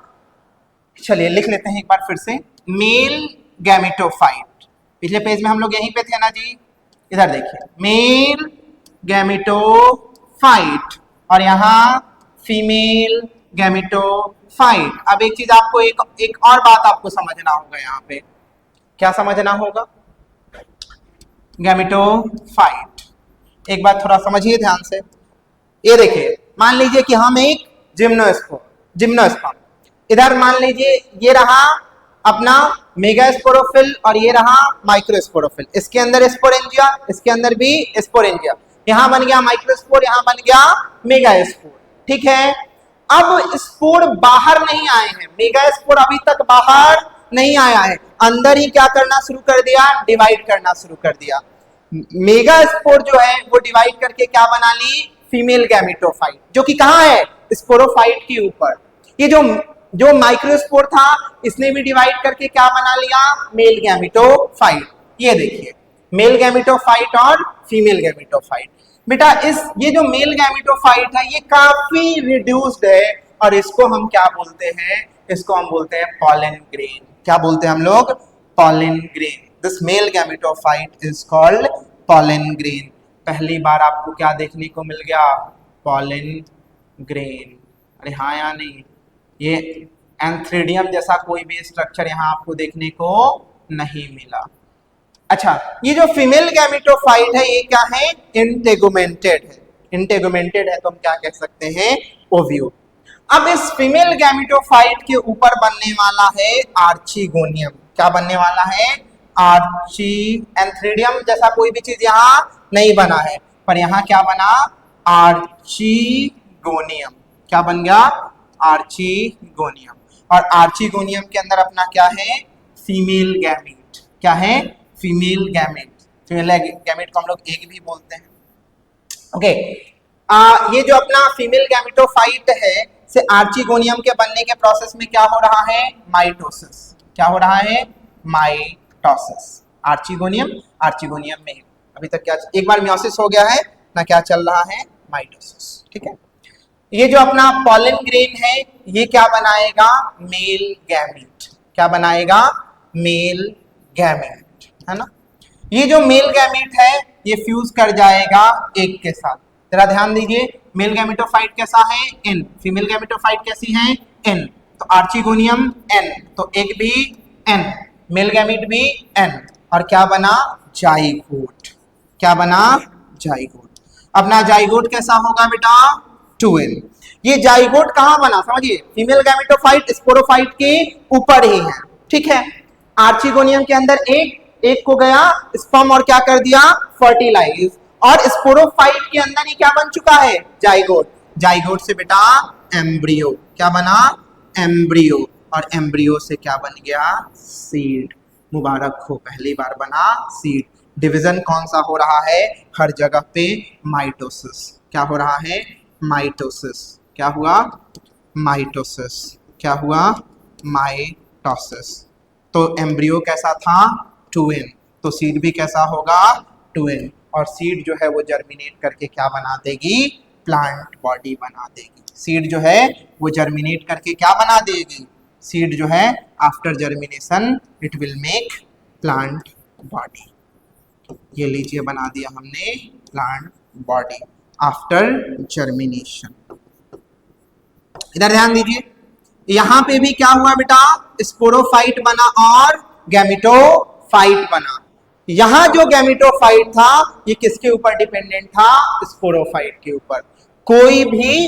चलिए लिख लेते हैं एक बार फिर से। मेल गैमेटोफाइट, पिछले पेज में हम लोग यहीं पे थे ना जी, इधर देखिए मेल गैमेटोफाइट और यहाँ फीमेल गैमेटोफाइट। अब एक चीज आपको एक और बात आपको समझना होगा यहाँ पे। क्या समझना होगा? गैमेटोफाइट एक बात थोड़ा समझिए ध्यान से। ये देखिए, मान लीजिए कि हम एक जिम्नोस्पर्म, इधर मान लीजिए ये रहा अपना मेगास्पोरोफिल और ये रहा माइक्रोस्पोरोफिल। इसके अंदर स्पोरेंजिया, इसके अंदर भी स्पोरेंजिया। यहां बन गया माइक्रोस्पोर, यहां बन गया मेगास्पोर। ठीक है। अब स्पोर बाहर नहीं आए हैं, मेगास्पोर अभी तक बाहर नहीं आया है, अंदर ही क्या करना शुरू कर दिया? डिवाइड करना शुरू कर दिया। मेगा स्पोर जो है वो डिवाइड करके क्या बना ली? फीमेल गैमेटोफाइट, जो कि कहां है? स्पोरोफाइट के ऊपर। ये जो माइक्रोस्पोर था इसने भी डिवाइड करके क्या बना लिया? Male gametophyte. ये देखिए मेल गैमेटोफाइट और फीमेल गैमेटोफाइट। बेटा ये जो मेल गैमेटोफाइट है ये काफी रिड्यूस्ड है और इसको हम क्या बोलते हैं? इसको हम बोलते हैं पॉलन ग्रेन। क्या बोलते हैं हम लोग? Pollen grain. This male gametophyte is called pollen grain। पहली बार आपको क्या देखने को मिल गया? pollen grain। अरे हाँ या नहीं? ये एंथ्रेडियम जैसा कोई भी स्ट्रक्चर यहाँ आपको देखने को नहीं मिला। अच्छा, ये जो फीमेल गैमेटोफाइट है ये क्या है? इंटेगुमेंटेड है। इंटेगुमेंटेड है तो हम क्या कह सकते हैं? ओव्यूल। अब इस फीमेल गैमेटोफाइट के ऊपर बनने वाला है आर्चिगोनियम। क्या बनने वाला है? आर्ची। एंथ्रेडियम जैसा कोई भी चीज यहाँ नहीं बना है, पर यहाँ क्या बना? आर्चिगोनियम। क्या बन गया? आर्चिगोनियम। और आर्चिगोनियम के अंदर अपना क्या है? Female gamete. क्या है? Female gamete. फीमेल गैमेट को हम लोग एग भी बोलते हैं। ओके। ये जो अपना फीमेल गैमेटोफाइट है से आर्चिगोनियम के बनने के प्रोसेस में क्या हो रहा है? माइटोसिस। क्या हो रहा है? माइटोसिस। आर्चिगोनियम में अभी तक क्या, एक बार मियोसिस हो गया है ना, क्या चल रहा है? माइटोसिस। ठीक है। ये जो अपना पॉलन ग्रेन है ये क्या बनाएगा? Male gamete. क्या बनाएगा? मेल गैमेट, है ना। ये जो मेल गैमेट है ये फ्यूज कर जाएगा एग के साथ। जरा ध्यान दीजिए, मेल गैमेटोफाइट कैसा है? N। फीमेल गैमेटोफाइट कैसी है? N। तो आर्चिगोनियम N, तो एग भी एन, मेल गैमीट भी एन, और क्या बना जाइगोट, क्या बना जाइगोट। अपना जाइगोट कैसा होगा बेटा 2n। ये जाइगोट कहां बना समझिए, फीमेल गैमेटोफाइट स्पोरोफाइट के ऊपर ही है, ठीक है। आर्चिगोनियम के अंदर एक को गया स्पर्म और क्या कर दिया फर्टिलाइज, और स्पोरोफाइट के अंदर ही क्या बन चुका है जाइगोट, जाइगोट से बेटा एम्ब्रियो, क्या बना एम्ब्रियो, और एम्ब्रियो से क्या बन गया सीड। मुबारक हो, पहली बार बना सीड। डिवीजन कौन सा हो रहा है हर जगह पे माइटोसिस, क्या हो रहा है माइटोसिस, क्या हुआ माइटोसिस, क्या हुआ माइटोसिस। तो एम्ब्रियो कैसा था 2n, तो सीड भी कैसा होगा 2n, और सीड जो है वो जर्मिनेट करके क्या बना देगी प्लांट बॉडी बना देगी। सीड जो है वो जर्मिनेट करके क्या बना देगी, सीड जो है after germination it will make plant body. ये लीजिए बना दिया हमने प्लांट बॉडी आफ्टर जर्मिनेशन। इधर ध्यान दीजिए, यहां पे भी क्या हुआ बेटा स्पोरोफाइट बना और गैमेटोफाइट बना। यहां जो गैमेटोफाइट था ये किसके ऊपर डिपेंडेंट था स्पोरोफाइट के ऊपर, कोई भी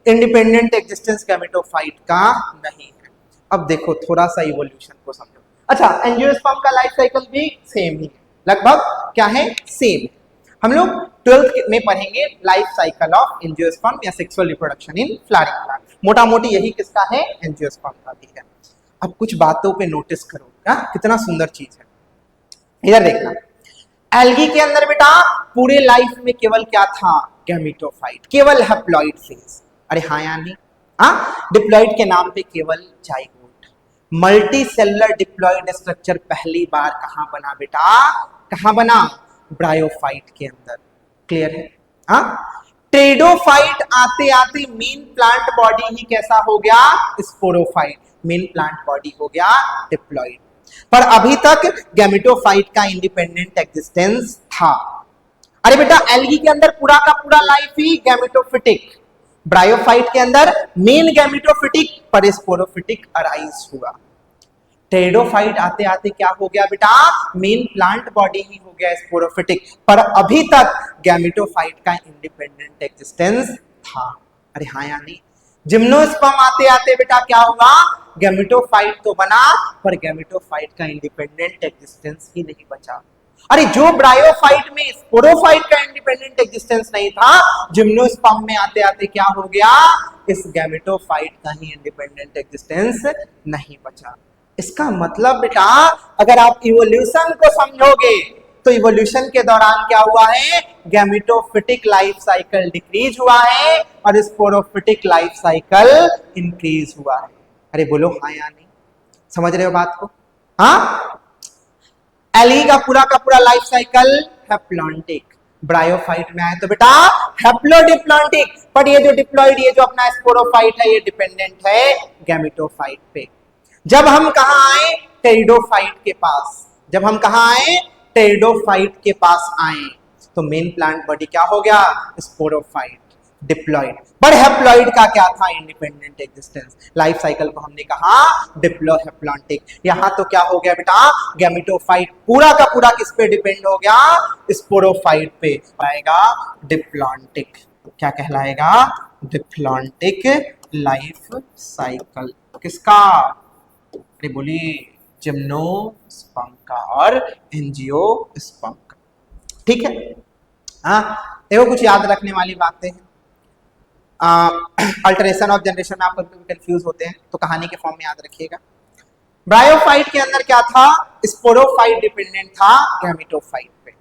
इंडिपेंडेंट एग्जिस्टेंस गैमेटोफाइट का नहीं है। अब देखो थोड़ा सा इवोल्यूशन को समझो। अच्छा, एंजियोस्पर्म का लाइफ साइकिल भी सेम ही है, लगभग क्या है सेम। हम लोग 12th में पढ़ेंगे लाइफ साइकिल ऑफ एंजियोस्पर्म या sexual reproduction in flowering plant. मोटा मोटी यही किसका है एंजियोस्पर्म का भी है। अब कुछ बातों पे नोटिस करो, कितना सुंदर चीज है। इधर देखना, एल्गी के अंदर बेटा पूरे लाइफ में केवल क्या था गैमेटोफाइट, केवल हैप्लॉइड फेज। अरे हाँ या नहीं, हाँ डिप्लॉइड के नाम पे केवल zygote. Multi cellular diploid structure पहली बार कहां बना बेटा, कहां बना ब्रायोफाइट के अंदर। क्लियर है, हाँ। टेरिडोफाइट आते आते मेन प्लांट बॉडी ही कैसा हो गया स्पोरोफाइट, मेन प्लांट बॉडी हो गया डिप्लॉइड। पर अभी तक गैमेटोफाइट का इंडिपेंडेंट एग्जिस्टेंस था। अरे बेटा एल्गी के अंदर पूरा का पूरा लाइफ ही गैमेटोफिटिक, ब्रायोफाइट के अंदर मेन गैमेटोफिटिक पर स्पोरोफिटिक अराइज हुआ। टेरिडोफाइट आते आते क्या हो गया बेटा मेन प्लांट बॉडी ही हो गया स्पोरोफिटिक, पर अभी तक गैमेटोफाइट का इंडिपेंडेंट एग्जिस्टेंस था। अरे हाँ या नहीं, जिम्नोस्पर्म आते आते बेटा क्या हुआ गैमेटोफाइट तो बना पर गैमेटोफाइट का इंडिपेंडेंट एग्जिस्टेंस ही नहीं बचा। अरे जो ब्रायोफाइट में स्पोरोफाइट का इंडिपेंडेंट एग्जिस्टेंस नहीं था, जिम्नोस्पर्म में आते आते क्या हो गया इस गैमेटोफाइट का ही इंडिपेंडेंट एग्जिस्टेंस नहीं बचा। इसका मतलब बेटा अगर आप इवोल्यूशन को समझोगे तो इवोल्यूशन के दौरान क्या हुआ है गैमेटोफिटिक लाइफ साइकिल डिक्रीज हुआ है और स्पोरोफिटिक लाइफ साइकिल इंक्रीज हुआ है। अरे बोलो हाँ या नहीं, समझ रहे हो बात को, हाँ। एल्गी का पूरा लाइफ साइकिल हैप्लॉन्टिक, ब्रायोफाइट में आए तो बेटा हैप्लोडिप्लॉन्टिक, पर ये जो डिप्लॉइड ये जो अपना स्पोरोफाइट है ये डिपेंडेंट है गैमेटोफाइट पे। जब हम कहा आए टेरिडोफाइट के पास, जब हम कहा आए टेरिडोफाइट के पास आए तो मेन प्लांट बॉडी क्या हो गया स्पोरोफाइट डिप्लॉइड, पर हैप्लॉइड का क्या था इंडिपेंडेंट एग्जिस्टेंस। लाइफ साइकिल को हमने कहा डिप्लोहैप्लॉन्टिक। यहां तो क्या हो गया बेटा गैमेटोफाइट पूरा का पूरा किस पे डिपेंड हो गया स्पोरोफाइट पे, आएगा डिप्लॉन्टिक। क्या कहलाएगा डिप्लॉन्टिक लाइफ साइकिल किसका, अरे बोलिए जिम्नोस्पर्म का और एंजियोस्पर्म का। ठीक है, हाँ देखो कुछ याद रखने वाली बातें हैं। अल्टरेशन ऑफ जनरेशन आप कभी कंफ्यूज होते हैं तो कहानी के फॉर्म में याद रखिएगा। ब्रायोफाइट के अंदर क्या था स्पोरोफाइट डिपेंडेंट था गैमेटोफाइट पे,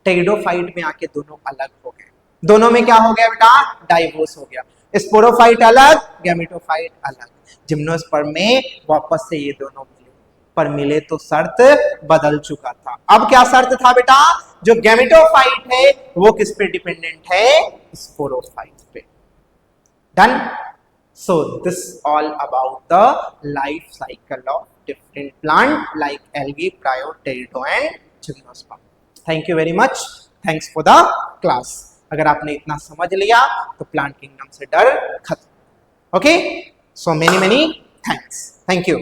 टेरिडोफाइट में आके दोनों अलग हो गए, दोनों में क्या हो गया बेटा डाइवोर्स हो गया, स्पोरोफाइट अलग गैमेटोफाइट अलग। जिम्नोस्पर्म में वापस से ये दोनों मिले, पर मिले तो शर्त बदल चुका था। अब क्या शर्त था बेटा जो गैमेटोफाइट है वो किस पे डिपेंडेंट है स्पोरोफाइट पे। Done. So this all about the life cycle of different plant like algae, ब्रायो, टेरिडो and gymnosperm. Thank you very much, thanks for the class. अगर आपने इतना समझ लिया तो प्लांट किंगडम से डर खत्म। Okay, so many thanks, thank you।